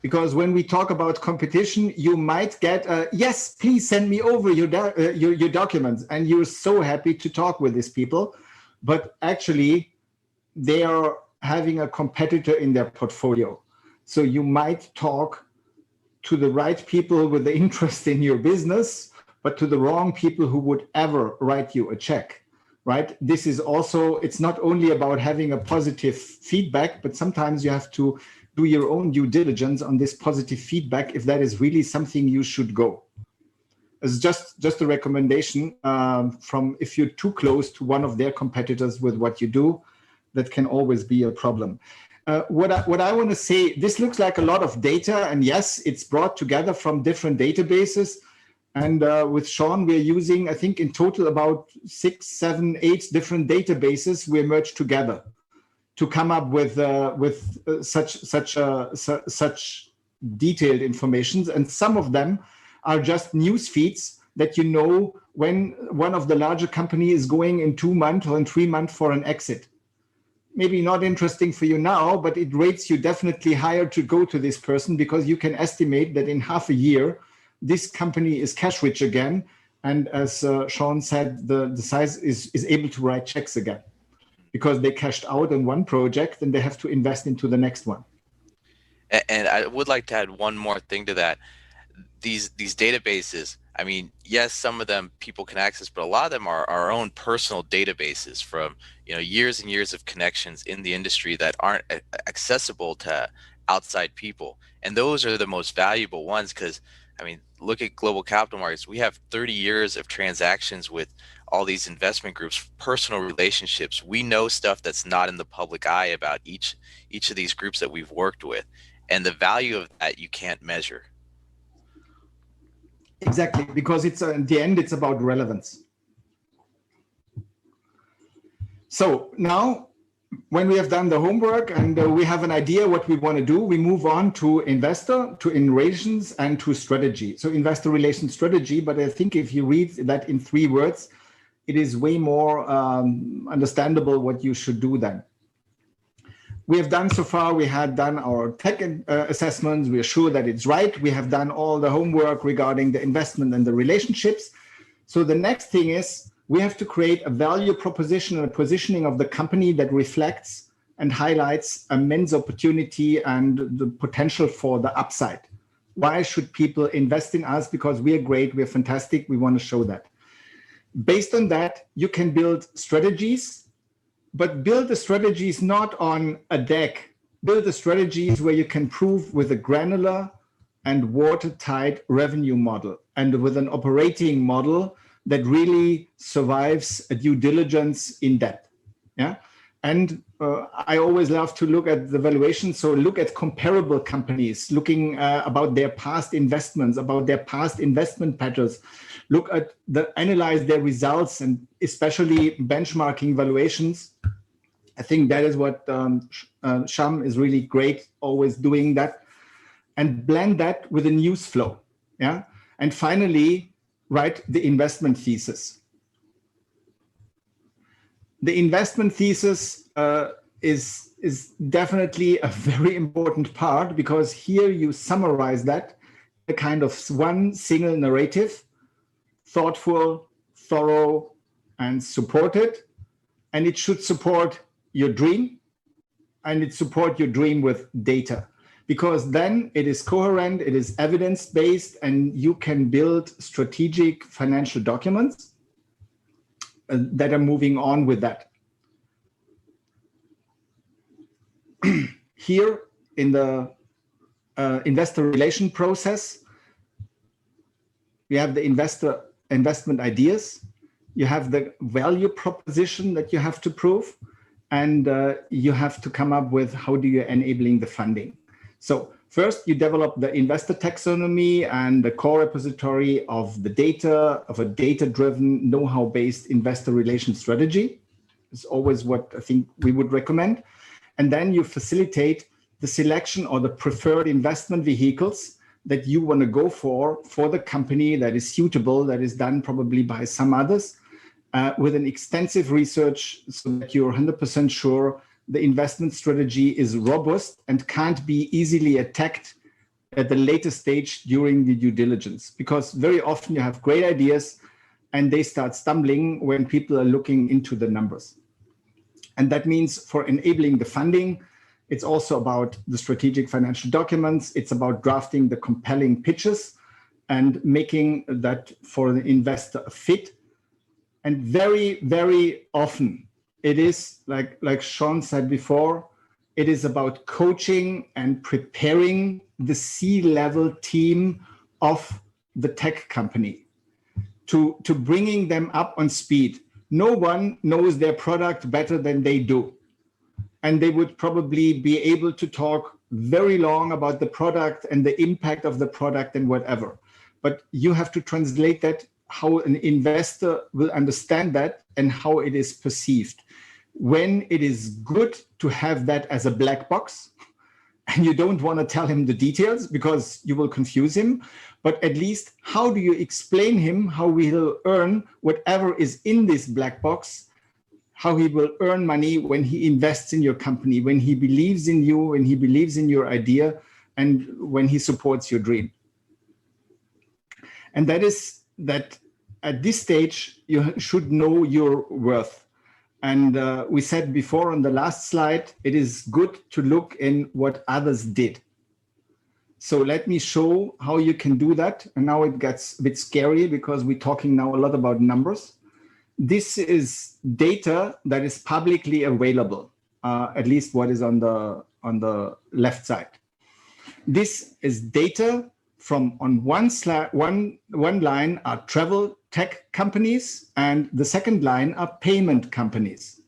because when we talk about competition, you might get a, yes, please send me over your documents, and you're so happy to talk with these people, but actually they are having a competitor in their portfolio. So you might talk to the right people with the interest in your business, but to the wrong people who would ever write you a check, right? This is also, it's not only about having a positive feedback, but sometimes you have to do your own due diligence on this positive feedback, if that is really something you should go. It's just a recommendation from, if you're too close to one of their competitors with what you do, that can always be a problem. What I want to say, this looks like a lot of data, and yes, it's brought together from different databases. And with Shawn, we're using, I think in total about 6, 7, 8 different databases we merged together to come up with such detailed information. And some of them are just news feeds that you know when one of the larger company is going in 2 months or in 3 months for an exit. Maybe not interesting for you now, but it rates you definitely higher to go to this person, because you can estimate that in half a year, this company is cash rich again. And as Shawn said, the size is able to write checks again, because they cashed out on one project and they have to invest into the next one. And I would like to add one more thing to that. These databases, I mean, yes, some of them people can access, but a lot of them are our own personal databases from, you know, years and years of connections in the industry that aren't accessible to outside people. And those are the most valuable ones, because, I mean, look at global capital markets. We have 30 years of transactions with all these investment groups, personal relationships. We know stuff that's not in the public eye about each of these groups that we've worked with. And the value of that you can't measure. Exactly, because it's in the end, it's about relevance. So now, when we have done the homework and we have an idea what we want to do, we move on to investor, to relations, and to strategy. So investor relations strategy, but I think if you read that in 3 words, it is way more understandable what you should do then. We have done so far, we had done our tech assessments. We are sure that it's right. We have done all the homework regarding the investment and the relationships. So the next thing is we have to create a value proposition and a positioning of the company that reflects and highlights immense opportunity and the potential for the upside. Why should people invest in us? Because we are great, we're fantastic, we want to show that. Based on that, you can build strategies, but build the strategies not on a deck. Build the strategies where you can prove with a granular and watertight revenue model, and with an operating model that really survives a due diligence in depth. Yeah. And I always love to look at the valuation. So look at comparable companies, looking about their past investments, about their past investment patterns. Look at analyze their results, and especially benchmarking valuations. I think that is what SHYAM is really great, always doing that, and blend that with a news flow. Yeah. And finally, write the investment thesis. The investment thesis is definitely a very important part, because here you summarize that, a kind of one single narrative, thoughtful, thorough, and supported. And it should support your dream, and it support your dream with data, because then it is coherent, it is evidence-based, and you can build strategic financial documents that are moving on with that. here in the investor relation process, we have the investment ideas, you have the value proposition that you have to prove, and you have to come up with how do you enabling the funding. So first you develop the investor taxonomy and the core repository of the data, of a data-driven, know-how-based investor relation strategy. It's always what I think we would recommend. And then you facilitate the selection or the preferred investment vehicles that you want to go for the company that is suitable, that is done probably by some others, with an extensive research so that you're 100% sure the investment strategy is robust and can't be easily attacked at the later stage during the due diligence. Because very often you have great ideas and they start stumbling when people are looking into the numbers. And that means for enabling the funding, it's also about the strategic financial documents. It's about drafting the compelling pitches and making that for the investor a fit. And very, very often it is like Sean said before, it is about coaching and preparing the C-level team of the tech company to bringing them up on speed. No one knows their product better than they do. And they would probably be able to talk very long about the product and the impact of the product and whatever. But you have to translate that, how an investor will understand that and how it is perceived. When it is good to have that as a black box, and you don't want to tell him the details because you will confuse him, but at least how do you explain him how he will earn whatever is in this black box, how he will earn money when he invests in your company, when he believes in you, when he believes in your idea, and when he supports your dream. And that is that at this stage, you should know your worth. And we said before on the last slide, it is good to look in what others did. So let me show how you can do that. And now it gets a bit scary because we're talking now a lot about numbers. This is data that is publicly available, at least what is on the left side. This is data from on one line are travel tech companies, and the second line are payment companies,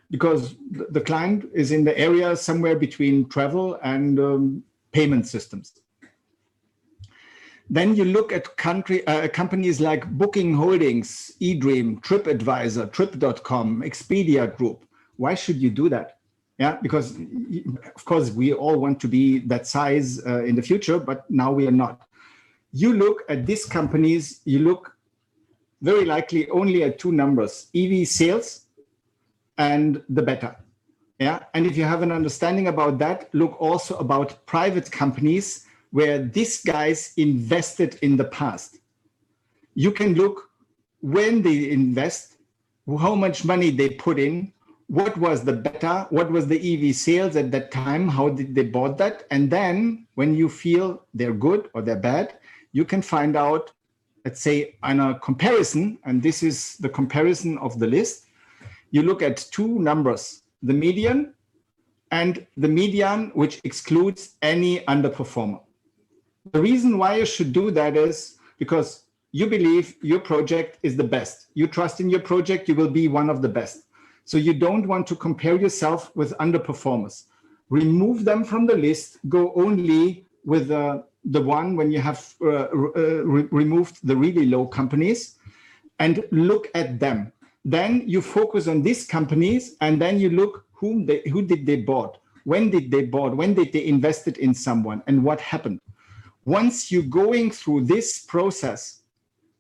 because the client is in the area somewhere between travel and payment systems. Then you look at companies like Booking Holdings, eDream, TripAdvisor, Trip.com, Expedia Group. Why should you do that? Yeah, because of course we all want to be that size in the future, but now we are not. You look at these companies, you look very likely only at two numbers, EV sales and the beta. Yeah, and if you have an understanding about that, look also about private companies where these guys invested in the past. You can look when they invest, how much money they put in, what was the beta, what was the EV sales at that time, how did they bought that, and then when you feel they're good or they're bad, you can find out, let's say, on a comparison, and this is the comparison of the list. You look at two numbers, the median and the median, which excludes any underperformer. The reason why you should do that is because you believe your project is the best. You trust in your project, you will be one of the best. So you don't want to compare yourself with underperformers. Remove them from the list, go only with the one when you have removed the really low companies, and look at them. Then you focus on these companies, and then you look who did they bought, when did they bought, when did they invested in someone, and what happened. Once you're going through this process,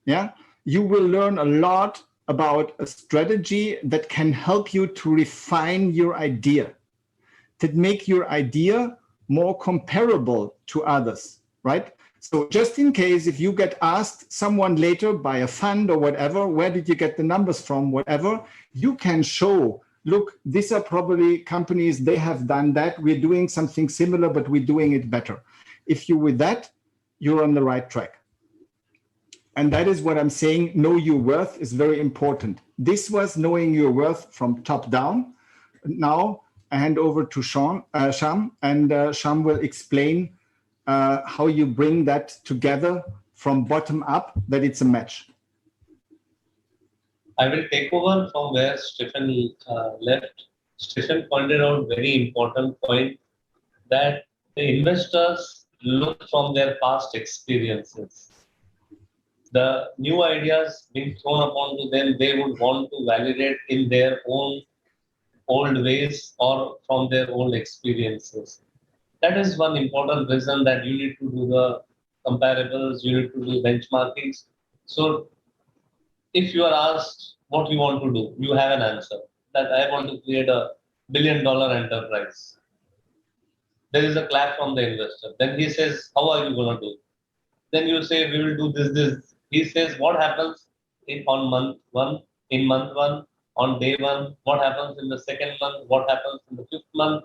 yeah, you will learn a lot about a strategy that can help you to refine your idea, to make your idea more comparable to others, right? So just in case, if you get asked someone later by a fund or whatever, where did you get the numbers from, whatever, you can show, look, these are probably companies, they have done that. We're doing something similar, but we're doing it better. If you're with that, you're on the right track. And that is what I'm saying. Know your worth is very important. This was knowing your worth from top down now. hand over to Shyam, and Shyam will explain how you bring that together from bottom up, that it's a match. I will take over from where Stephan left. Stephan pointed out very important point that the investors look from their past experiences. The new ideas being thrown upon to them, they would want to validate in their own old ways or from their old experiences. That is one important reason that you need to do the comparables, you need to do benchmarkings. So if you are asked what you want to do, you have an answer that I want to create a $1 billion enterprise. There is a clap from the investor. Then he says, how are you going to do? Then you say, we will do this. He says, what happens on month one, on day one, what happens in the second month, what happens in the fifth month,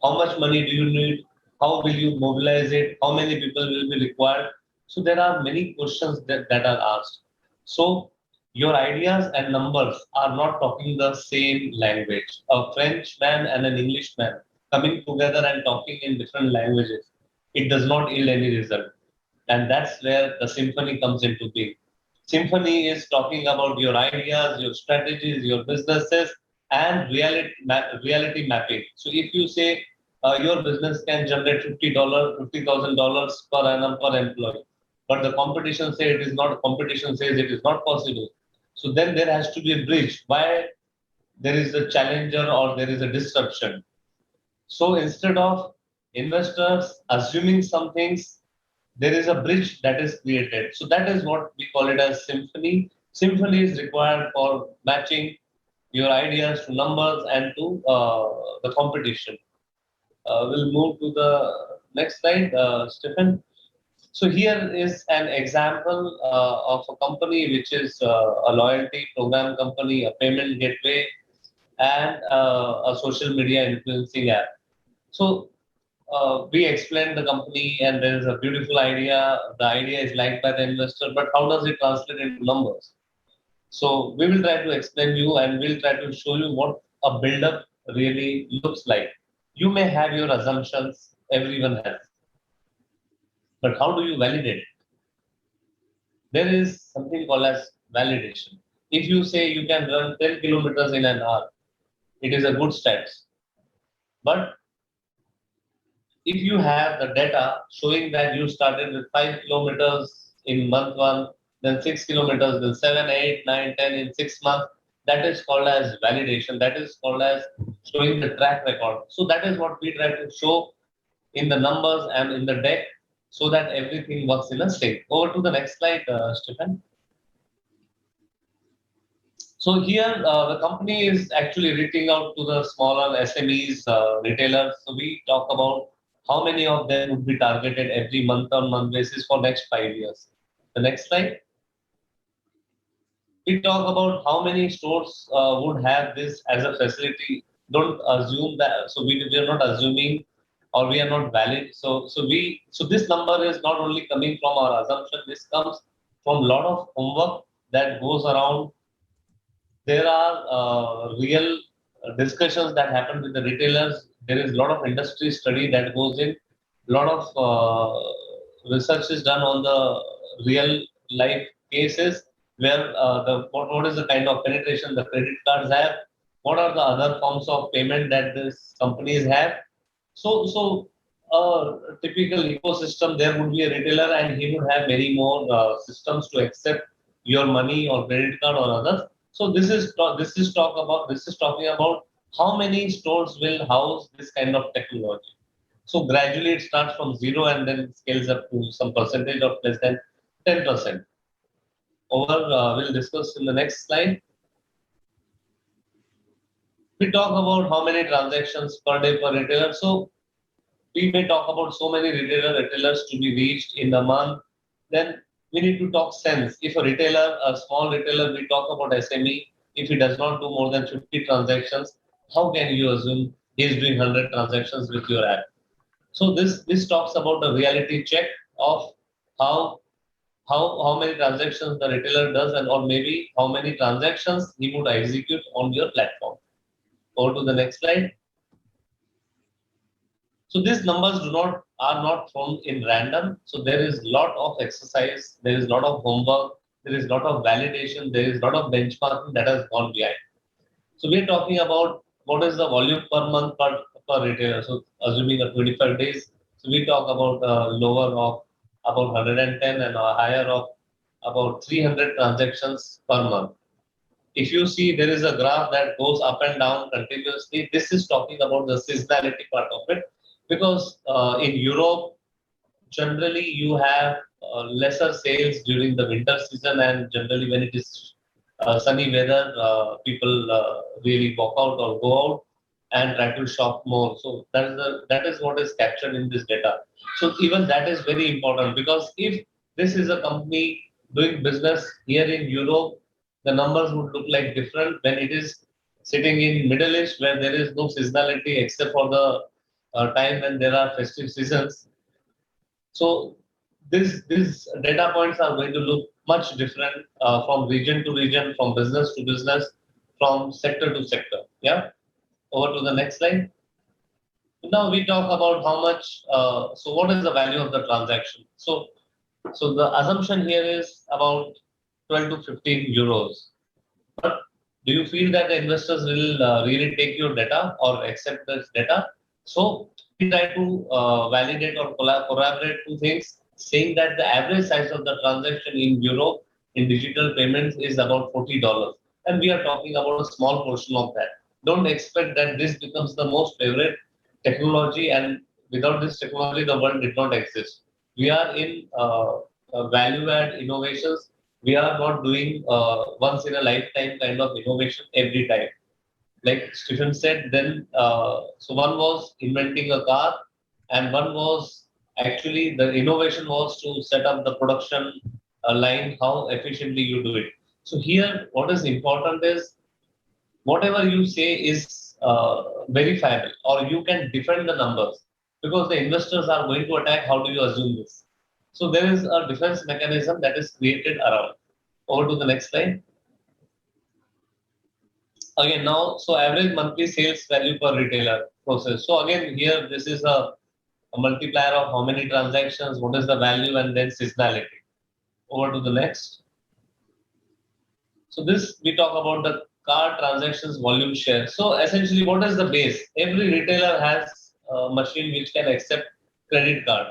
how much money do you need, how will you mobilize it, how many people will be required. So there are many questions that are asked. So your ideas and numbers are not talking the same language. A French man and an English man coming together and talking in different languages, it does not yield any result. And that's where the symphony comes into being. Symphony is talking about your ideas, your strategies, your businesses, and reality mapping. So if you say your business can generate $50,000 per annum per employee, but the competition says it is not possible. So then there has to be a bridge. Why there is a challenger or there is a disruption? So instead of investors assuming some things, there is a bridge that is created. So that is what we call it as symphony. Symphony is required for matching your ideas to numbers and to the competition. We'll move to the next slide, Stephan. So here is an example of a company which is a loyalty program company, a payment gateway, and a social media influencing app. So we explained the company and there is a beautiful idea. The idea is liked by the investor, but how does it translate into numbers? So we will try to explain you and we'll try to show you what a build-up really looks like. You may have your assumptions, everyone has. But how do you validate it? There is something called as validation. If you say you can run 10 kilometers in an hour, it is a good stats. But if you have the data showing that you started with 5 kilometers in month one, then 6 kilometers, then 7, 8, 9, 10 in 6 months, that is called as validation. That is called as showing the track record. So that is what we try to show in the numbers and in the deck so that everything works in a sync. Over to the next slide, Stephan. So here, the company is actually reaching out to the smaller SMEs, retailers. So we talk about how many of them would be targeted every month-on-month basis for next 5 years. The next slide. We talk about how many stores would have this as a facility. Don't assume that. So we are not assuming or we are not valid. So this number is not only coming from our assumption. This comes from a lot of homework that goes around. There are real discussions that happen with the retailers. There is a lot of industry study that goes in. A lot of research is done on the real life cases where what is the kind of penetration the credit cards have, what are the other forms of payment that these companies have. So a typical ecosystem, there would be a retailer and he would have many more systems to accept your money or credit card or others. So this is talking about how many stores will house this kind of technology. So gradually it starts from 0 and then scales up to some percentage of less than 10%. We'll discuss in the next slide. We talk about how many transactions per day per retailer. So we may talk about so many retailers to be reached in a month. Then we need to talk sense. If a small retailer, we talk about SME, if he does not do more than 50 transactions, how can you assume he is doing 100 transactions with your app? So this talks about the reality check of how many transactions the retailer does and or maybe how many transactions he would execute on your platform. Go to the next slide. So these numbers are not thrown in random. So there is lot of exercise, there is lot of homework, there is lot of validation, there is lot of benchmarking that has gone behind. So we are talking about what is the volume per month per retailer. So assuming a 25 days, so we talk about a lower of about 110 and a higher of about 300 transactions per month. If you see, there is a graph that goes up and down continuously. This is talking about the seasonality part of it, because in Europe, generally you have lesser sales during the winter season, and generally when it is sunny weather, people really walk out or go out and try to shop more. So that is what is captured in this data. So even that is very important, because if this is a company doing business here in Europe, the numbers would look like different when it is sitting in Middle East, where there is no seasonality except for the time when there are festive seasons. So these data points are going to look much different from region to region, from business to business, from sector to sector. Yeah. Over to the next slide. Now we talk about how much. So what is the value of the transaction? So the assumption here is about 12 to 15 euros. But do you feel that the investors will really take your data or accept this data? So we try to validate or corroborate two things, saying that the average size of the transaction in Europe in digital payments is about $40. And we are talking about a small portion of that. Don't expect that this becomes the most favorite technology, and without this technology, the world did not exist. We are in value add innovations. We are not doing once in a lifetime kind of innovation every time. Like Stephen said, then so one was inventing a car, and one was actually the innovation was to set up the production line, how efficiently you do it. So here, what is important is whatever you say is verifiable, or you can defend the numbers, because the investors are going to attack. How do you assume this? So there is a defense mechanism that is created around. Over to the next slide. Again, now, so average monthly sales value per retailer process. So again, here this is a multiplier of how many transactions, what is the value, and then seasonality. Over to the next. So this, we talk about the card transactions volume share. So essentially, what is the base? Every retailer has a machine which can accept credit card.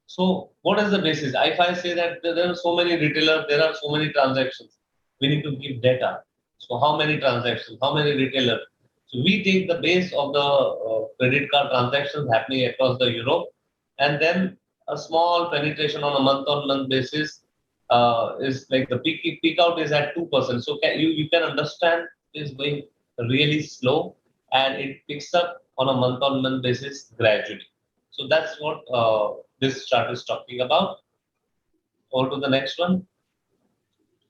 So what is the basis? If I say that there are so many retailers, there are so many transactions, we need to give data. So how many transactions, how many retailers? So we take the base of the credit card transactions happening across the Europe, and then a small penetration on a month-on-month basis is like the peak out is at 2%. So you can understand it is going really slow, and it picks up on a month-on-month basis gradually. So that's what this chart is talking about. Over to the next one.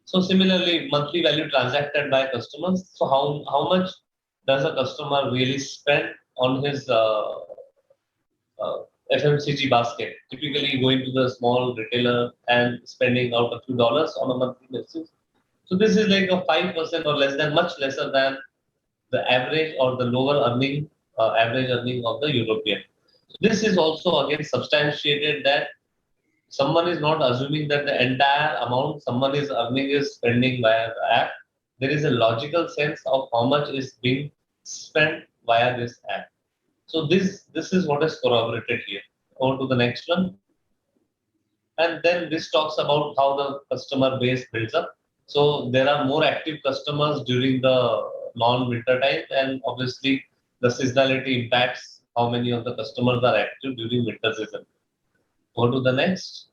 So similarly, monthly value transacted by customers. So how much does a customer really spend on his FMCG basket? Typically going to the small retailer and spending out a few dollars on a monthly basis. So this is like a 5% or less than, much lesser than the average or the lower earning, average earning of the European. So this is also again substantiated that someone is not assuming that the entire amount someone is earning is spending via the app. There is a logical sense of how much is being spent via this app. So this is what is corroborated here. Over to the next one. And then this talks about how the customer base builds up. So there are more active customers during the non-winter time, and obviously the seasonality impacts how many of the customers are active during winter season. Go to the next.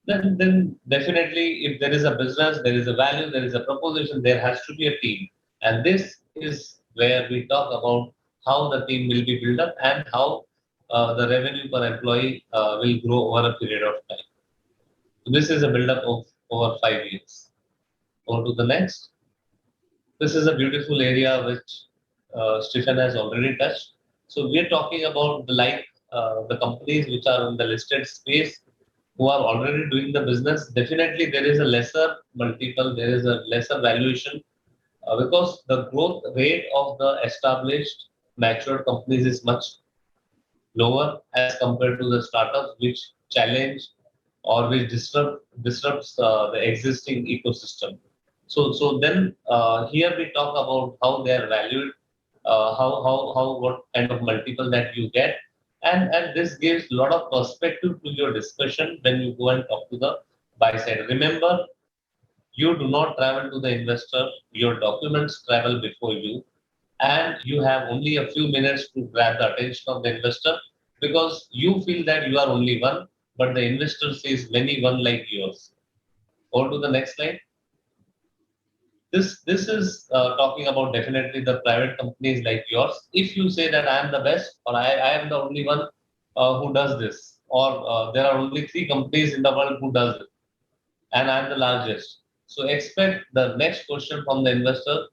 Then definitely, if there is a business, there is a value, there is a proposition, there has to be a team. And this is where we talk about how the team will be built up and how the revenue per employee will grow over a period of time. So this is a build-up of over 5 years. Go to the next. This is a beautiful area which Stephan has already touched. So we are talking about the companies which are in the listed space who are already doing the business. Definitely there is a lesser multiple, there is a lesser valuation because the growth rate of the established matured companies is much lower as compared to the startups which challenge or which disrupts the existing ecosystem. So then here we talk about how they are valued, what kind of multiple that you get, and this gives a lot of perspective to your discussion when you go and talk to the buy side. Remember, you do not travel to the investor; your documents travel before you, and you have only a few minutes to grab the attention of the investor because you feel that you are only one, but the investor sees many one like yours. Go to the next slide. This is talking about definitely the private companies like yours. If you say that I am the best or I am the only one who does this, or there are only 3 companies in the world who does it, and I am the largest. So expect the next question from the investor: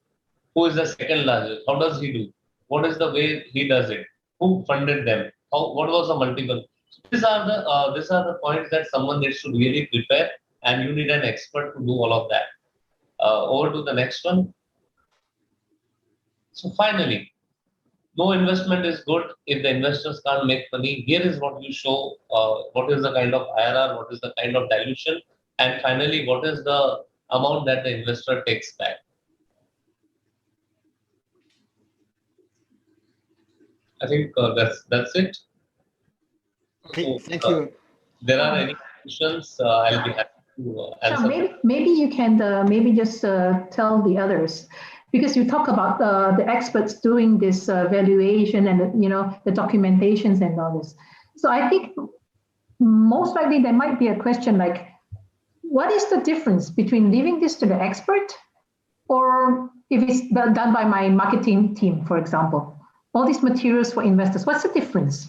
who is the second largest? How does he do? What is the way he does it? Who funded them? What was the multiple? These are the points that someone needs to really prepare, and you need an expert to do all of that. Over to the next one. So finally, no investment is good if the investors can't make money. Here is what you show, what is the kind of IRR, what is the kind of dilution, and finally, what is the amount that the investor takes back. I think that's it. Okay, So, thank you. There are any questions? I'll be happy to answer. Sure, maybe you can maybe just tell the others, because you talk about the experts doing this valuation and the documentations and all this. So I think most likely there might be a question like, what is the difference between leaving this to the expert, or if it's done by my marketing team, for example? All these materials for investors, what's the difference?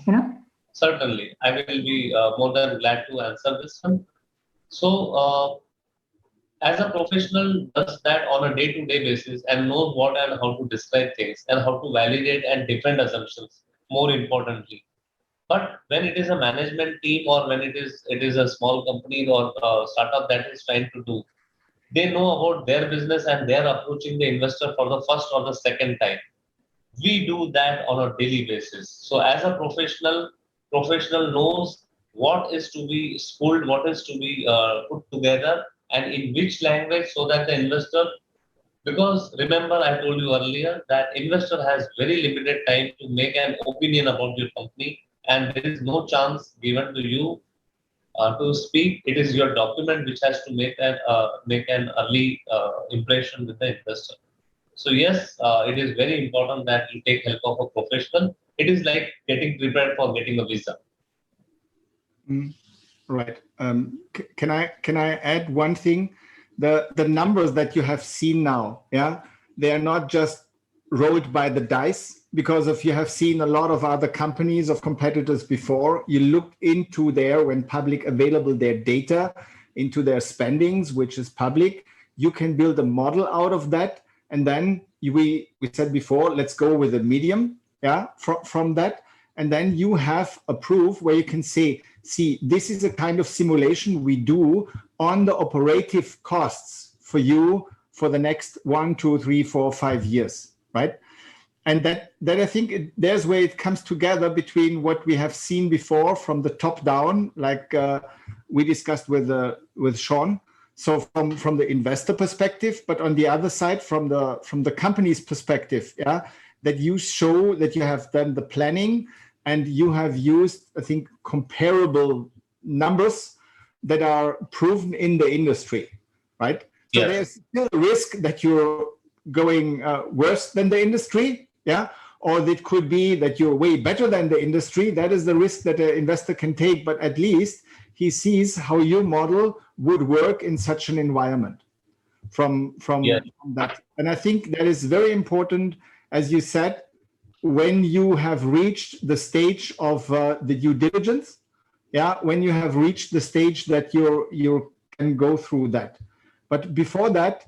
Certainly, I will be more than glad to answer this one. So, as a professional does that on a day-to-day basis and knows what and how to describe things and how to validate and defend assumptions, more importantly. But when it is a management team or when it is a small company or a startup that is trying to do, they know about their business and they are approaching the investor for the first or the second time. We do that on a daily basis. So as a professional knows what is to be spooled, what is to be put together, and in which language, so that the investor, because remember I told you earlier that investor has very limited time to make an opinion about your company, and there is no chance given to you to speak. It is your document which has to make an early impression with the investor. So yes, it is very important that you take help of a professional. It is like getting prepared for getting a visa. Right. Can I add one thing? The numbers that you have seen now, yeah, they are not just rolled by the dice, because if you have seen a lot of other companies of competitors before, you look into their, when public available, their data, into their spendings, which is public, you can build a model out of that. And then we said before, let's go with a medium, yeah, from that. And then you have a proof where you can say, see, this is a kind of simulation we do on the operative costs for you for the next 1, 2, 3, 4, 5 years, right? And that I think there's where it comes together between what we have seen before from the top down, like we discussed with SHAWN. So from the investor perspective, but on the other side, from the company's perspective, yeah, that you show that you have done the planning and you have used, I think, comparable numbers that are proven in the industry, right? So Yes. There's still a risk that you're going worse than the industry, yeah, or it could be that you're way better than the industry. That is the risk that an investor can take, but at least he sees how your model would work in such an environment from that. And I think that is very important, as you said, when you have reached the stage of the due diligence, yeah, when you have reached the stage that you can go through that. But before that,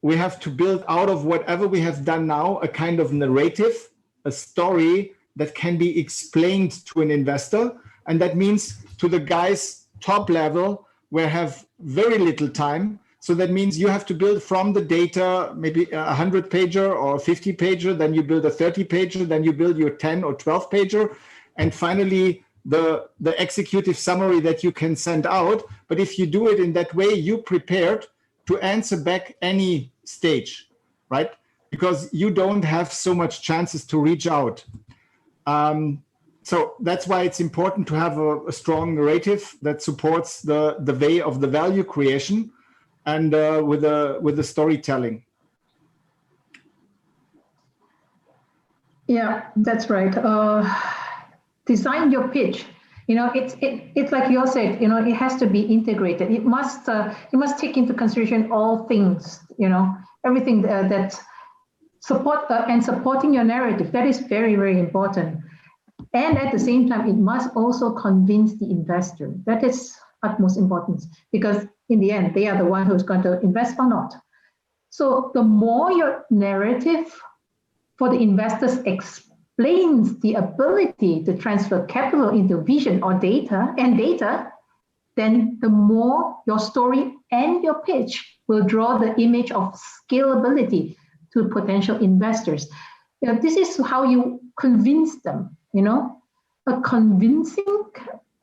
we have to build out of whatever we have done now a kind of narrative, a story that can be explained to an investor. And that means to the guys top level, we have very little time. So that means you have to build from the data, maybe a 100-pager or a 50-pager, then you build a 30-pager, then you build your 10 or 12-pager. and finally the executive summary that you can send out. But if you do it in that way, you're prepared to answer back any stage, right? Because you don't have so much chances to reach out. So that's why it's important to have a strong narrative that supports the way of the value creation and with the storytelling. Yeah, that's right. Design your pitch. It's like you said. It has to be integrated. It must take into consideration all things. Everything that supporting your narrative. That is very, very important. And at the same time, it must also convince the investor. That is utmost importance, because in the end, they are the one who's going to invest or not. So the more your narrative for the investors explains the ability to transfer capital into vision or data, then the more your story and your pitch will draw the image of scalability to potential investors. This is how you convince them. A convincing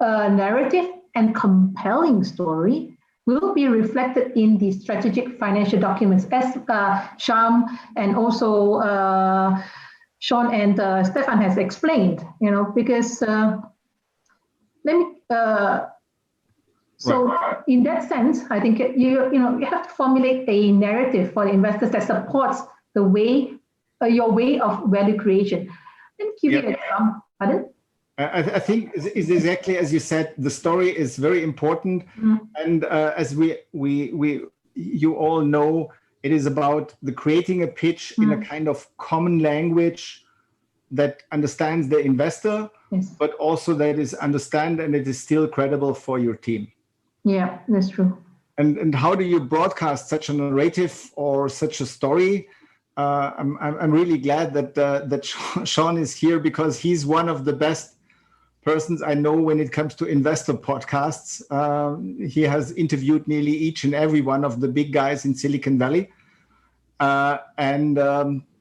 narrative and compelling story will be reflected in the strategic financial documents, as SHYAM and also SHAWN and STEPHAN has explained. Because so in that sense, I think you have to formulate a narrative for the investors that supports the way your way of value creation. Let me give you an example. Pardon? I think is exactly as you said. The story is very important, and as you all know, it is about creating a pitch in a kind of common language that understands the investor, but also that is understand and it is still credible for your team. Yeah, that's true. And how do you broadcast such a narrative or such a story? I'm really glad that SHAWN is here, because he's one of the best persons I know when it comes to investor podcasts. He has interviewed nearly each and every one of the big guys in Silicon Valley, and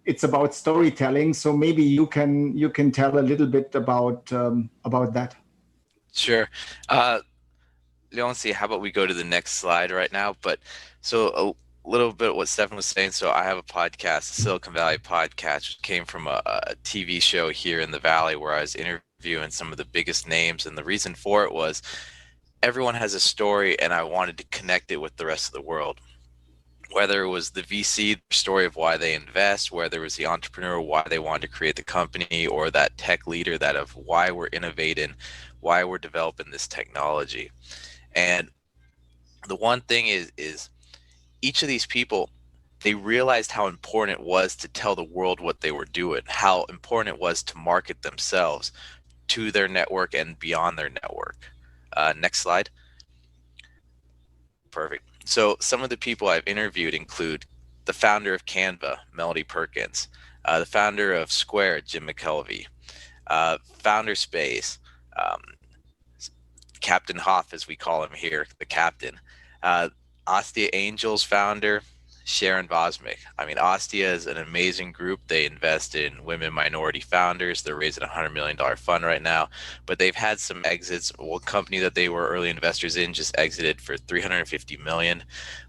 it's about storytelling. So maybe you can tell a little bit about that. Sure. Leonsi, how about we go to the next slide right now? But so a little bit what Stephan was saying. So I have a podcast, a Silicon Valley podcast, which came from a TV show here in the Valley where I was interviewing some of the biggest names. And the reason for it was everyone has a story, and I wanted to connect it with the rest of the world. Whether it was the VC story of why they invest, whether it was the entrepreneur, why they wanted to create the company, or that tech leader that of why we're innovating, why we're developing this technology. And the one thing is each of these people, they realized how important it was to tell the world what they were doing, how important it was to market themselves to their network and beyond their network. Next slide. Perfect. So some of the people I've interviewed include the founder of Canva, Melody Perkins, the founder of Square, Jim McKelvey, Founder Space, Captain Hoff, as we call him here, the captain, Ostia Angels founder, Sharon Bosmick. I mean, Ostia is an amazing group. They invest in women minority founders. They're raising a $100 million fund right now, but they've had some exits. One company that they were early investors in just exited for $350 million,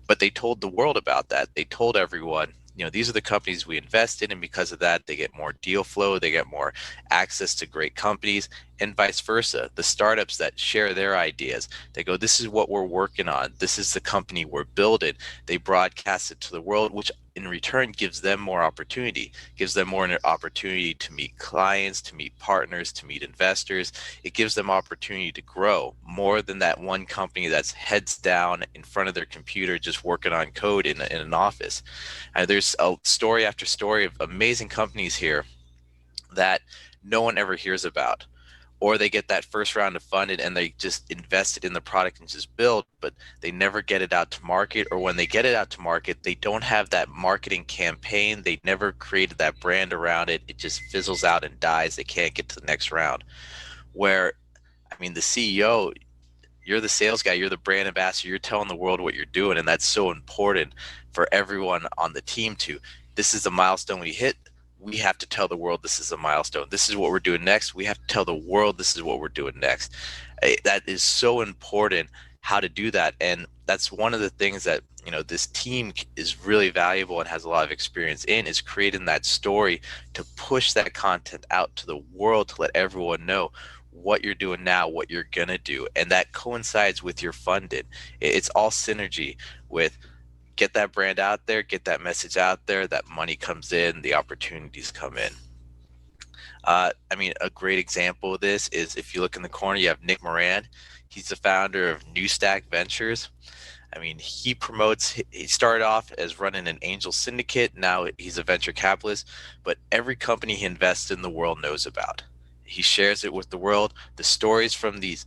but they told the world about that. They told everyone, these are the companies we invest in, and because of that, they get more deal flow, they get more access to great companies, and vice versa. The startups that share their ideas, they go, this is what we're working on, this is the company we're building. They broadcast it to the world, which in return gives them more opportunity, gives them more an opportunity to meet clients, to meet partners, to meet investors. It gives them opportunity to grow more than that one company that's heads down in front of their computer just working on code in an office. And there's a story after story of amazing companies here that no one ever hears about, or they get that first round of funded and they just invested in the product and just build, but they never get it out to market, or when they get it out to market, they don't have that marketing campaign. They never created that brand around it. It just fizzles out and dies. They can't get to the next round. Where, I mean, the CEO, you're the sales guy, you're the brand ambassador, you're telling the world what you're doing, and that's so important for everyone on the team to, this is the milestone we hit. we have to tell the world this is a milestone. This is what we're doing next. We have to tell the world this is what we're doing next. That is so important, how to do that. And that's one of the things that, you know, this team is really valuable and has a lot of experience in, is creating that story to push that content out to the world, to let everyone know what you're doing now, what you're gonna do. And that coincides with your funding. It's all synergy with get that brand out there, get that message out there, that money comes in, the opportunities come in. I mean, a great example of this is if you look in the corner, you have Nick Moran. He's the founder of New Stack Ventures. I mean, he started off as running an angel syndicate. Now he's a venture capitalist, but every company he invests in the world knows about. He shares it with the world. The stories from these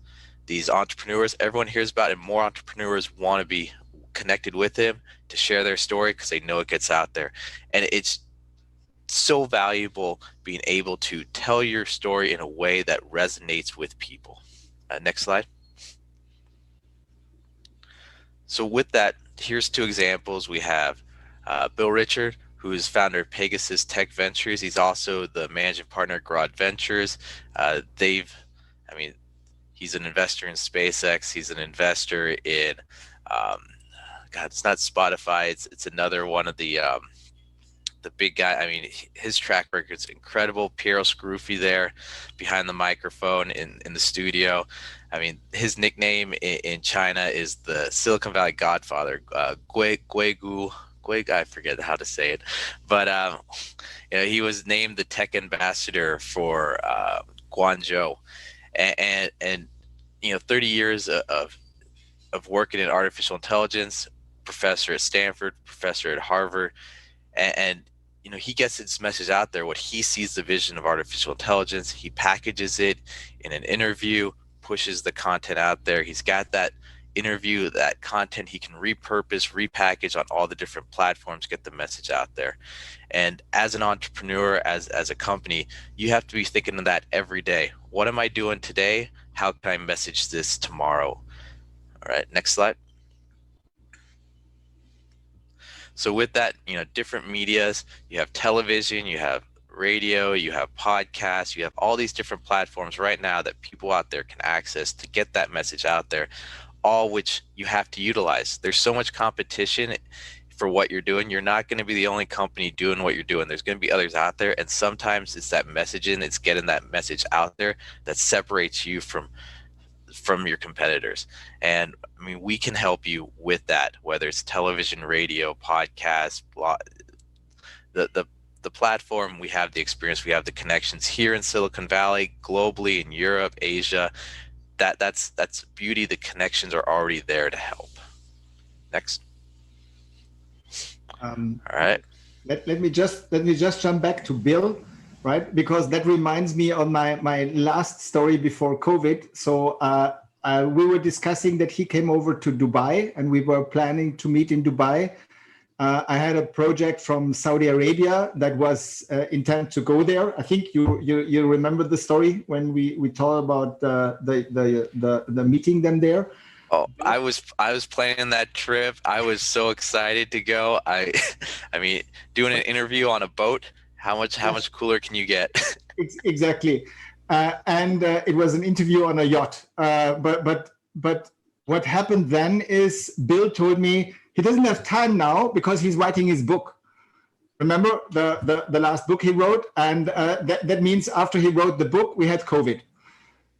entrepreneurs, everyone hears about it. More entrepreneurs want to be connected with him to share their story because they know it gets out there. And it's so valuable being able to tell your story in a way that resonates with people. Next slide. So with that, here's two examples. We have Bill Richard, who is founder of Pegasus Tech Ventures. He's also the managing partner at Garage Ventures. He's an investor in SpaceX. He's an investor in, it's not Spotify. It's another one of the big guy. I mean, his track record is incredible. Piero Scruffi there behind the microphone in the studio. I mean, his nickname in China is the Silicon Valley Godfather, Guigu. I forget how to say it, but you know, he was named the tech ambassador for Guangzhou, and you know, 30 years of working in artificial intelligence, professor at Stanford, professor at Harvard, and you know, he gets his message out there. What he sees, the vision of artificial intelligence, he packages it in an interview, pushes the content out there. He's got that interview, that content he can repurpose, repackage on all the different platforms, get the message out there. And as an entrepreneur, as a company, you have to be thinking of that every day. What am I doing today? How can I message this tomorrow? All right, next slide. So with that, you know, different medias, you have television, you have radio, you have podcasts, you have all these different platforms right now that people out there can access to get that message out there, all which you have to utilize. There's so much competition for what you're doing. You're not going to be the only company doing what you're doing. There's going to be others out there, and sometimes it's that messaging, it's getting that message out there that separates you from your competitors. And I mean, we can help you with that, whether it's television, radio, podcast, blog, the platform. We have the experience, we have the connections here in Silicon Valley, globally, in Europe, Asia. That's beauty. The connections are already there to help. Next. All right. Let me just jump back to Bill, right? Because that reminds me of my last story before COVID. So we were discussing that he came over to Dubai, and we were planning to meet in Dubai. I had a project from Saudi Arabia that was intended to go there. I think you remember the story when we talked about the meeting them there. Oh, I was planning that trip. I was so excited to go. I mean, doing an interview on a boat. How much cooler can you get? Exactly, and it was an interview on a yacht. But what happened then is Bill told me he doesn't have time now because he's writing his book. Remember the last book he wrote, and that means after he wrote the book, we had COVID.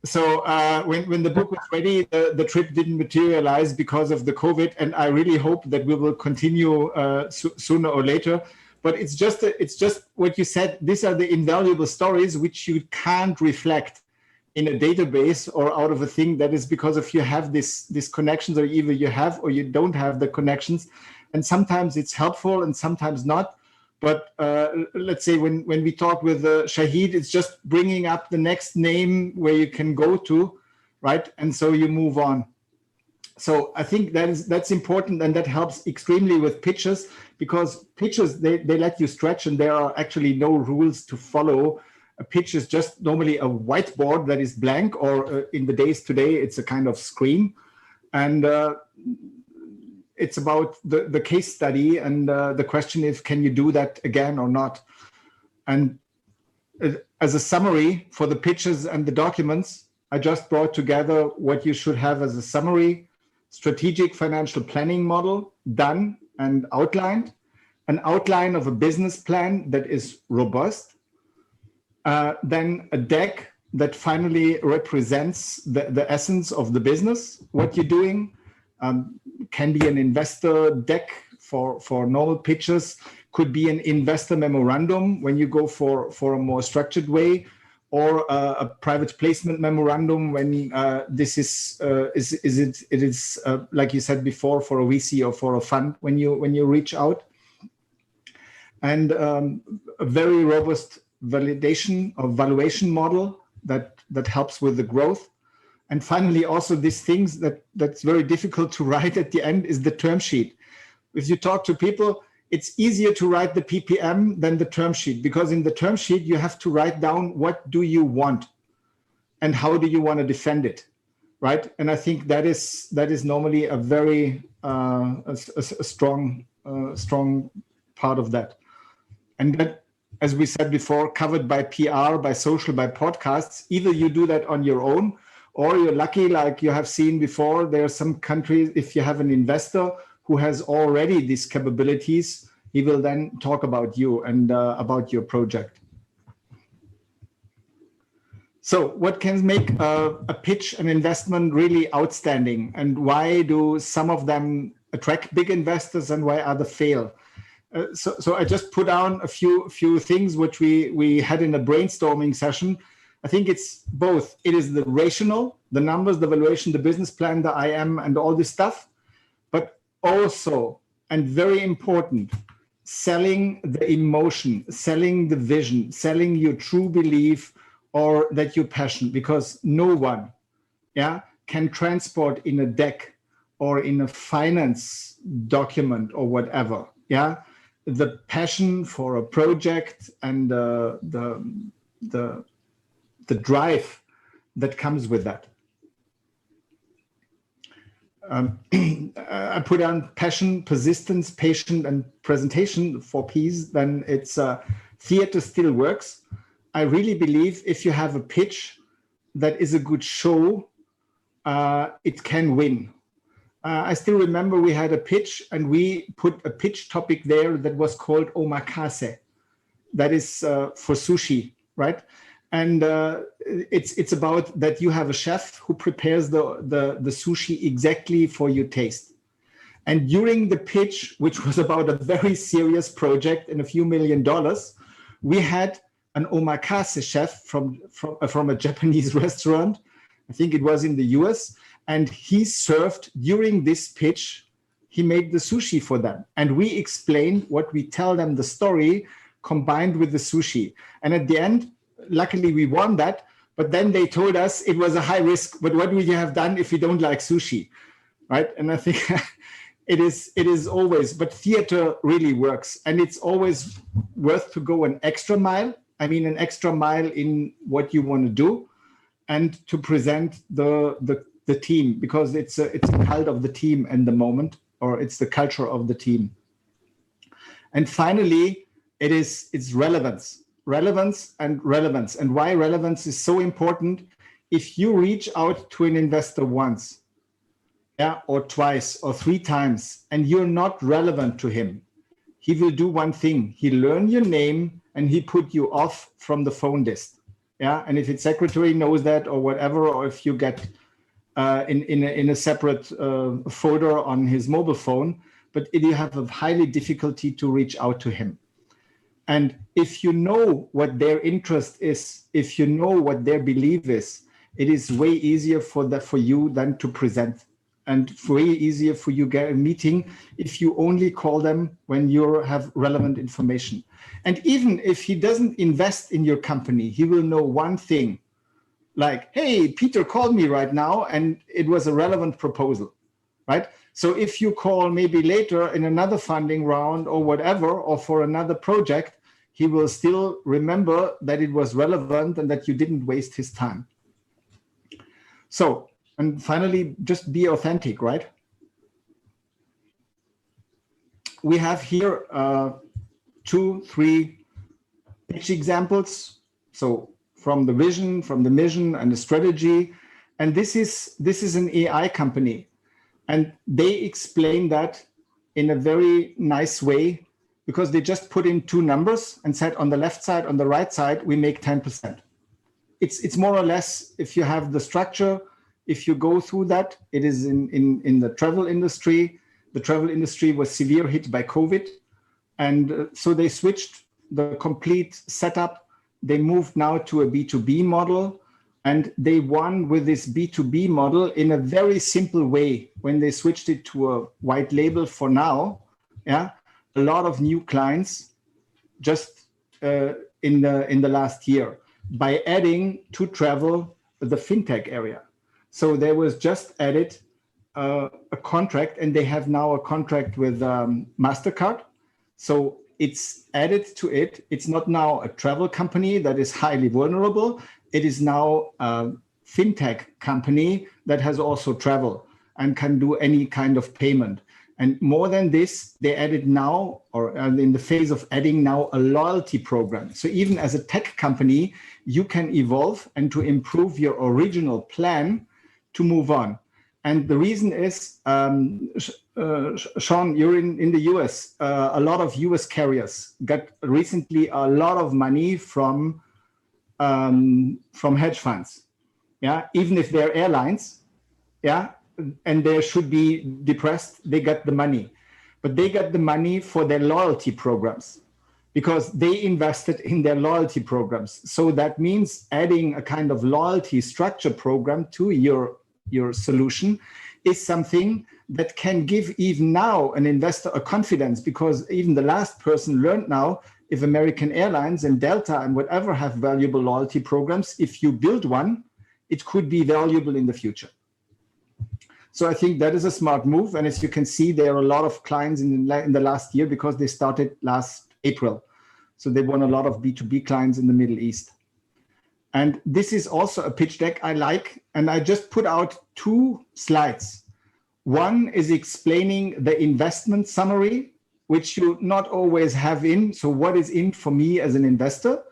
So when the book was ready, the trip didn't materialize because of the COVID, and I really hope that we will continue sooner or later. But it's just what you said. These are the invaluable stories which you can't reflect in a database or out of a thing. That is because if you have these connections, or either you have or you don't have the connections, and sometimes it's helpful and sometimes not. But let's say when we talk with Shahid, it's just bringing up the next name where you can go to, right? And so you move on. So I think that's important, and that helps extremely with pitches, because pitches, they let you stretch, and there are actually no rules to follow. A pitch is just normally a whiteboard that is blank, or in the days today, it's a kind of screen. And it's about the case study, and the question is, can you do that again or not? And as a summary for the pitches and the documents, I just brought together what you should have as a summary: strategic financial planning model done and outlined, an outline of a business plan that is robust, then a deck that finally represents the essence of the business, what you're doing. Can be an investor deck for normal pitches, could be an investor memorandum when you go for a more structured way, or a private placement memorandum when this is like you said before, for a VC or for a fund when you reach out. And a very robust validation or valuation model that helps with the growth. And finally, also these things that's very difficult to write at the end is the term sheet. If you talk to people, it's easier to write the PPM than the term sheet, because in the term sheet, you have to write down what do you want and how do you want to defend it, right? And I think that is normally a very strong part of that. And that, as we said before, covered by PR, by social, by podcasts. Either you do that on your own, or you're lucky, like you have seen before, there are some countries, if you have an investor who has already these capabilities, he will then talk about you and about your project. So what can make a pitch, an investment really outstanding? And why do some of them attract big investors and why others fail? So I just put down a few things which we had in a brainstorming session. I think it's both. It is the rational, the numbers, the valuation, the business plan, the IM, and all this stuff. But also, and very important, selling the emotion, selling the vision, selling your true belief or that you're passionate, because no one can transport in a deck or in a finance document or whatever, the passion for a project and the drive that comes with that. I put on passion, persistence, patient, and presentation, 4 Ps. Then it's theater still works. I really believe if you have a pitch that is a good show, it can win. I still remember we had a pitch and we put a pitch topic there that was called omakase. That is for sushi, right? And it's about that you have a chef who prepares the sushi exactly for your taste. And during the pitch, which was about a very serious project and a few $1 million, we had an omakase chef from a Japanese restaurant. I think it was in the US. And he served during this pitch, he made the sushi for them. And we explained what we tell them, the story combined with the sushi. And at the end, luckily we won that, but then they told us it was a high risk, but what would you have done if you don't like sushi, right? And I think it is always, but theater really works. And it's always worth to go an extra mile. I mean, an extra mile in what you want to do and to present the team, because it's a cult of the team in the moment, or it's the culture of the team. And finally, it's relevance. Relevance. And why relevance is so important. If you reach out to an investor once, or twice or 3 times, and you're not relevant to him, he will do one thing. He'll learn your name and he put you off from the phone list. And if his secretary knows that or whatever, or if you get in a separate folder on his mobile phone, but you have a highly difficulty to reach out to him. And if you know what their interest is, if you know what their belief is, it is way easier for you than to present, and way easier for you get a meeting if you only call them when you have relevant information. And even if he doesn't invest in your company, he will know one thing, like, hey, Peter called me right now and it was a relevant proposal, right? So if you call maybe later in another funding round or whatever, or for another project, he will still remember that it was relevant and that you didn't waste his time. So, and finally, just be authentic, right? We have here 2, 3 pitch examples. So from the vision, from the mission and the strategy. And this is an AI company. And they explain that in a very nice way, because they just put in two numbers and said on the left side, on the right side, we make 10%. It's more or less, if you have the structure, if you go through that, it is in the travel industry. The travel industry was severe hit by COVID. And so they switched the complete setup. They moved now to a B2B model, and they won with this B2B model in a very simple way. When they switched it to a white label for now, yeah, a lot of new clients just in the last year by adding to travel the fintech area. So there was just added a contract, and they have now a contract with MasterCard. So it's added to it. It's not now a travel company that is highly vulnerable. It is now a fintech company that has also travel and can do any kind of payment. And more than this, they added now, or in the phase of adding now, a loyalty program. So even as a tech company, you can evolve and to improve your original plan to move on. And the reason is, Sean, you're in the US. A lot of US carriers got recently a lot of money from hedge funds. Yeah, even if they're airlines, yeah, and they should be depressed, they got the money. But they got the money for their loyalty programs because they invested in their loyalty programs. So that means adding a kind of loyalty structure program to your solution is something that can give even now an investor a confidence, because even the last person learned now, if American Airlines and Delta and whatever have valuable loyalty programs, if you build one, it could be valuable in the future. So I think that is a smart move. And as you can see, there are a lot of clients in the last year because they started last April. So they won a lot of B2B clients in the Middle East. And this is also a pitch deck I like. And I just put out two slides. One is explaining the investment summary, which you not always have in. So what is in for me as an investor?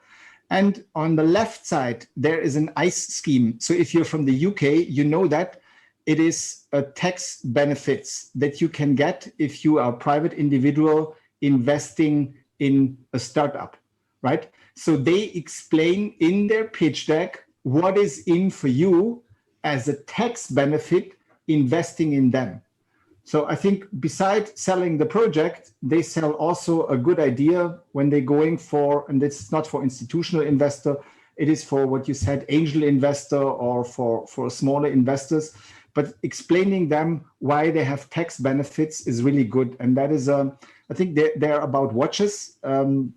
And on the left side, there is an ICE scheme. So if you're from the UK, you know that it is a tax benefits that you can get if you are a private individual investing in a startup, right? So they explain in their pitch deck what is in for you as a tax benefit investing in them. So I think besides selling the project, they sell also a good idea when they're going for, and it's not for institutional investor, it is for what you said, angel investor, or for smaller investors. But explaining them why they have tax benefits is really good. And that is, I think they're about watches. And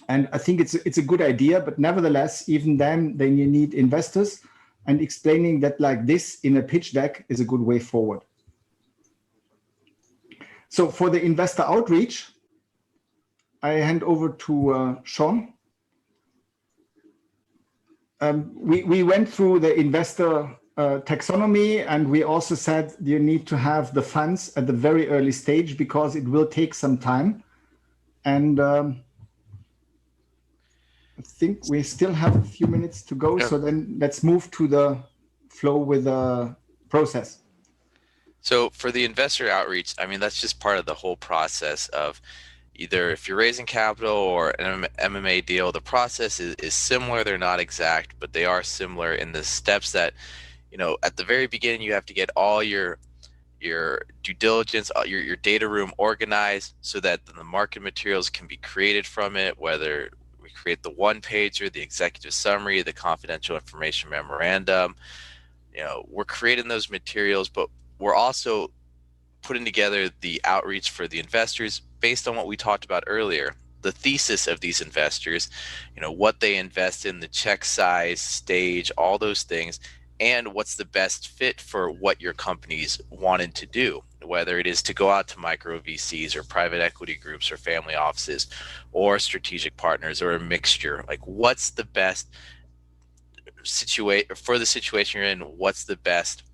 I think it's a good idea, but nevertheless, even then you need investors, and explaining that like this in a pitch deck is a good way forward. So for the investor outreach, I hand over to Sean. We went through the investor taxonomy, and we also said you need to have the funds at the very early stage because it will take some time. And I think we still have a few minutes to go. Yeah. So then let's move to the flow with the process. So for the investor outreach, I mean, that's just part of the whole process of either if you're raising capital or an MMA deal, the process is similar. They're not exact, but they are similar in the steps that, you know, at the very beginning, you have to get all your due diligence, your data room organized so that the market materials can be created from it, whether we create the one pager, the executive summary, the confidential information memorandum. You know, we're creating those materials, but we're also putting together the outreach for the investors based on what we talked about earlier, the thesis of these investors, you know, what they invest in, the check size, stage, all those things, and what's the best fit for what your company's wanted to do, whether it is to go out to micro VCs or private equity groups or family offices or strategic partners or a mixture. Like, what's the best for the situation you're in? What's the best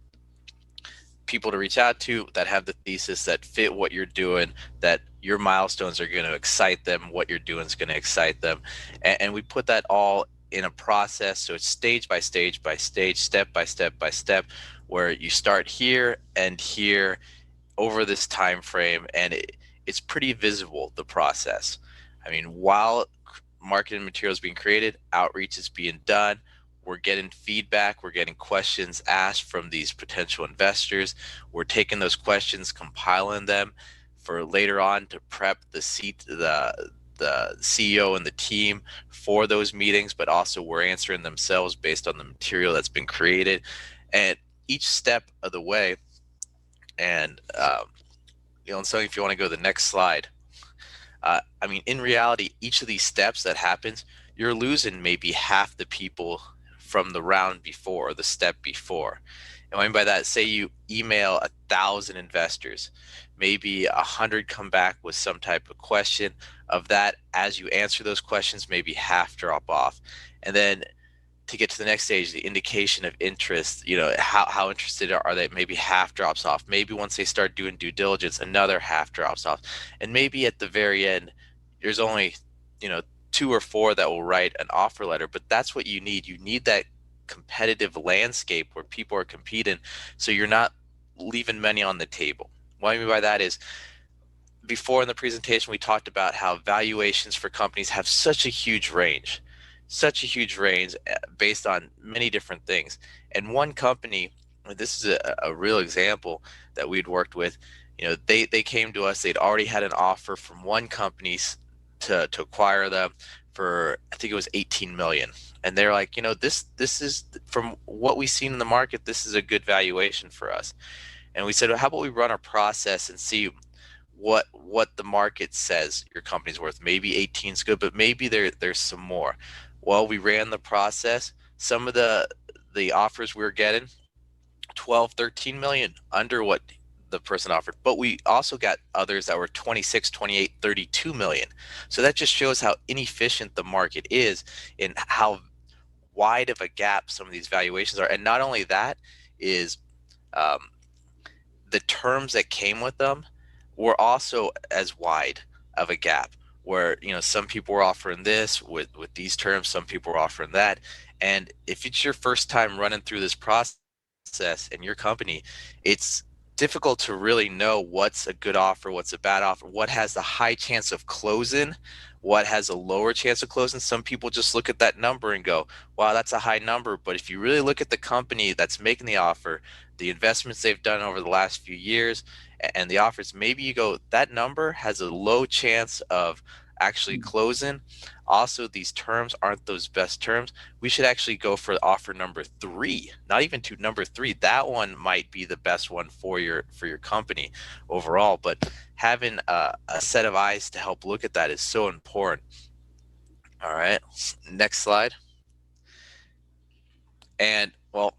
people to reach out to that have the thesis that fit what you're doing, that your milestones are going to excite them, what you're doing is going to excite them. And we put that all in a process, so it's stage by stage by stage, step by step by step, where you start here and here over this time frame, and it's pretty visible, the process. I mean, while marketing material is being created, outreach is being done, we're getting feedback, we're getting questions asked from these potential investors, we're taking those questions, compiling them for later on to prep the CEO and the team for those meetings, but also we're answering themselves based on the material that's been created. And each step of the way, and so if you want to go to the next slide, I mean, in reality, each of these steps that happens, you're losing maybe half the people from the round before, or the step before. And what I mean by that, say you email 1,000 investors, maybe 100 come back with some type of question. Of that, as you answer those questions, maybe half drop off. And then to get to the next stage, the indication of interest, you know, how interested are they, maybe half drops off. Maybe once they start doing due diligence, another half drops off. And maybe at the very end, there's only, you know, 2 or 4 that will write an offer letter. But that's what you need. You need that competitive landscape where people are competing, so you're not leaving money on the table. What I mean by that is, before in the presentation, we talked about how valuations for companies have such a huge range based on many different things. And one company, this is a real example that we'd worked with, you know, they came to us, they'd already had an offer from one company to acquire them for, I think it was 18 million. And they're like, you know, this is, from what we've seen in the market, this is a good valuation for us. And we said, well, how about we run a process and see what the market says your company's worth. Maybe 18 is good, but maybe there's some more. Well, we ran the process. Some of the offers we were getting, 12, 13 million under what the person offered, but we also got others that were 26, 28, 32 million. So that just shows how inefficient the market is and how wide of a gap some of these valuations are. And not only that, is the terms that came with them were also as wide of a gap, where, you know, some people were offering this with these terms, some people were offering that. And if it's your first time running through this process in your company, it's difficult to really know what's a good offer, what's a bad offer, what has the high chance of closing, what has a lower chance of closing. Some people just look at that number and go, wow, that's a high number. But if you really look at the company that's making the offer, the investments they've done over the last few years, and the offers, maybe you go, that number has a low chance of actually closing. Also, these terms aren't those best terms. We should actually go for offer number 3, not even to number 3. That one might be the best one for your company overall. But having a set of eyes to help look at that is so important. All right, next slide. And well,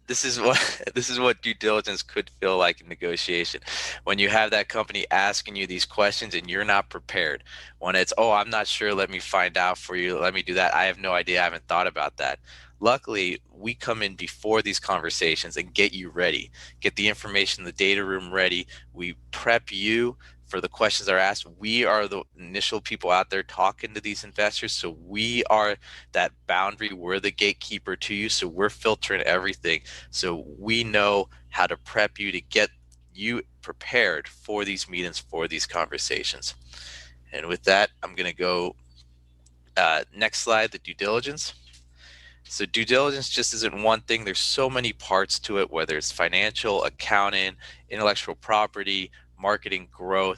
this is what due diligence could feel like in negotiation. When you have that company asking you these questions and you're not prepared. When it's, oh, I'm not sure, let me find out for you, let me do that, I have no idea, I haven't thought about that. Luckily, we come in before these conversations and get you ready, get the information, the data room ready. We prep you for the questions that are asked. We are the initial people out there talking to these investors, so we are that boundary. We're the gatekeeper to you, so we're filtering everything. So we know how to prep you to get you prepared for these meetings, for these conversations. And with that, I'm going to go next slide, the due diligence. So due diligence just isn't one thing. There's so many parts to it, whether it's financial, accounting, intellectual property, marketing, growth.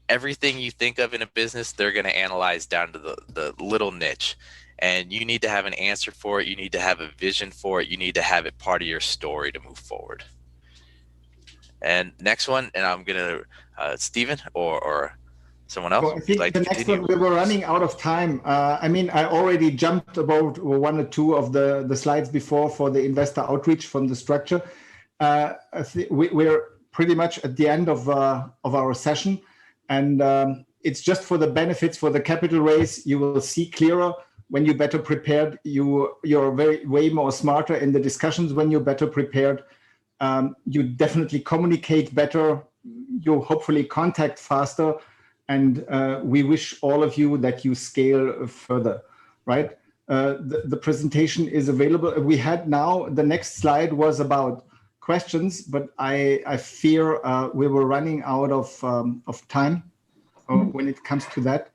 Everything you think of in a business, they're going to analyze down to the little niche. And you need to have an answer for it. You need to have a vision for it. You need to have it part of your story to move forward. And next one, and I'm going to, Stephen or someone else? Well, I think the next one, we were running out of time. I mean, I already jumped about 1 or 2 of the slides before for the investor outreach from the structure. We're pretty much at the end of our session, and it's just for the benefits for the capital raise. You will see clearer when you're better prepared. You're way more smarter in the discussions when you're better prepared. You definitely communicate better. you hopefully contact faster, and we wish all of you that you scale further, right? The presentation is available. We had now, the next slide was about questions, but I fear we were running out of time when it comes to that.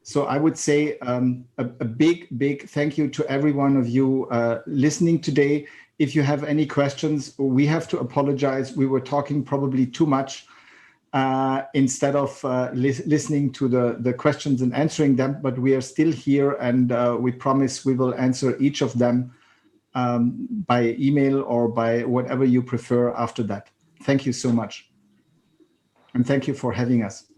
So I would say a big thank you to every one of you listening today. If you have any questions, we have to apologize. We were talking probably too much instead of listening to the questions and answering them, but we are still here, and we promise we will answer each of them by email or by whatever you prefer after that. Thank you so much. And thank you for having us.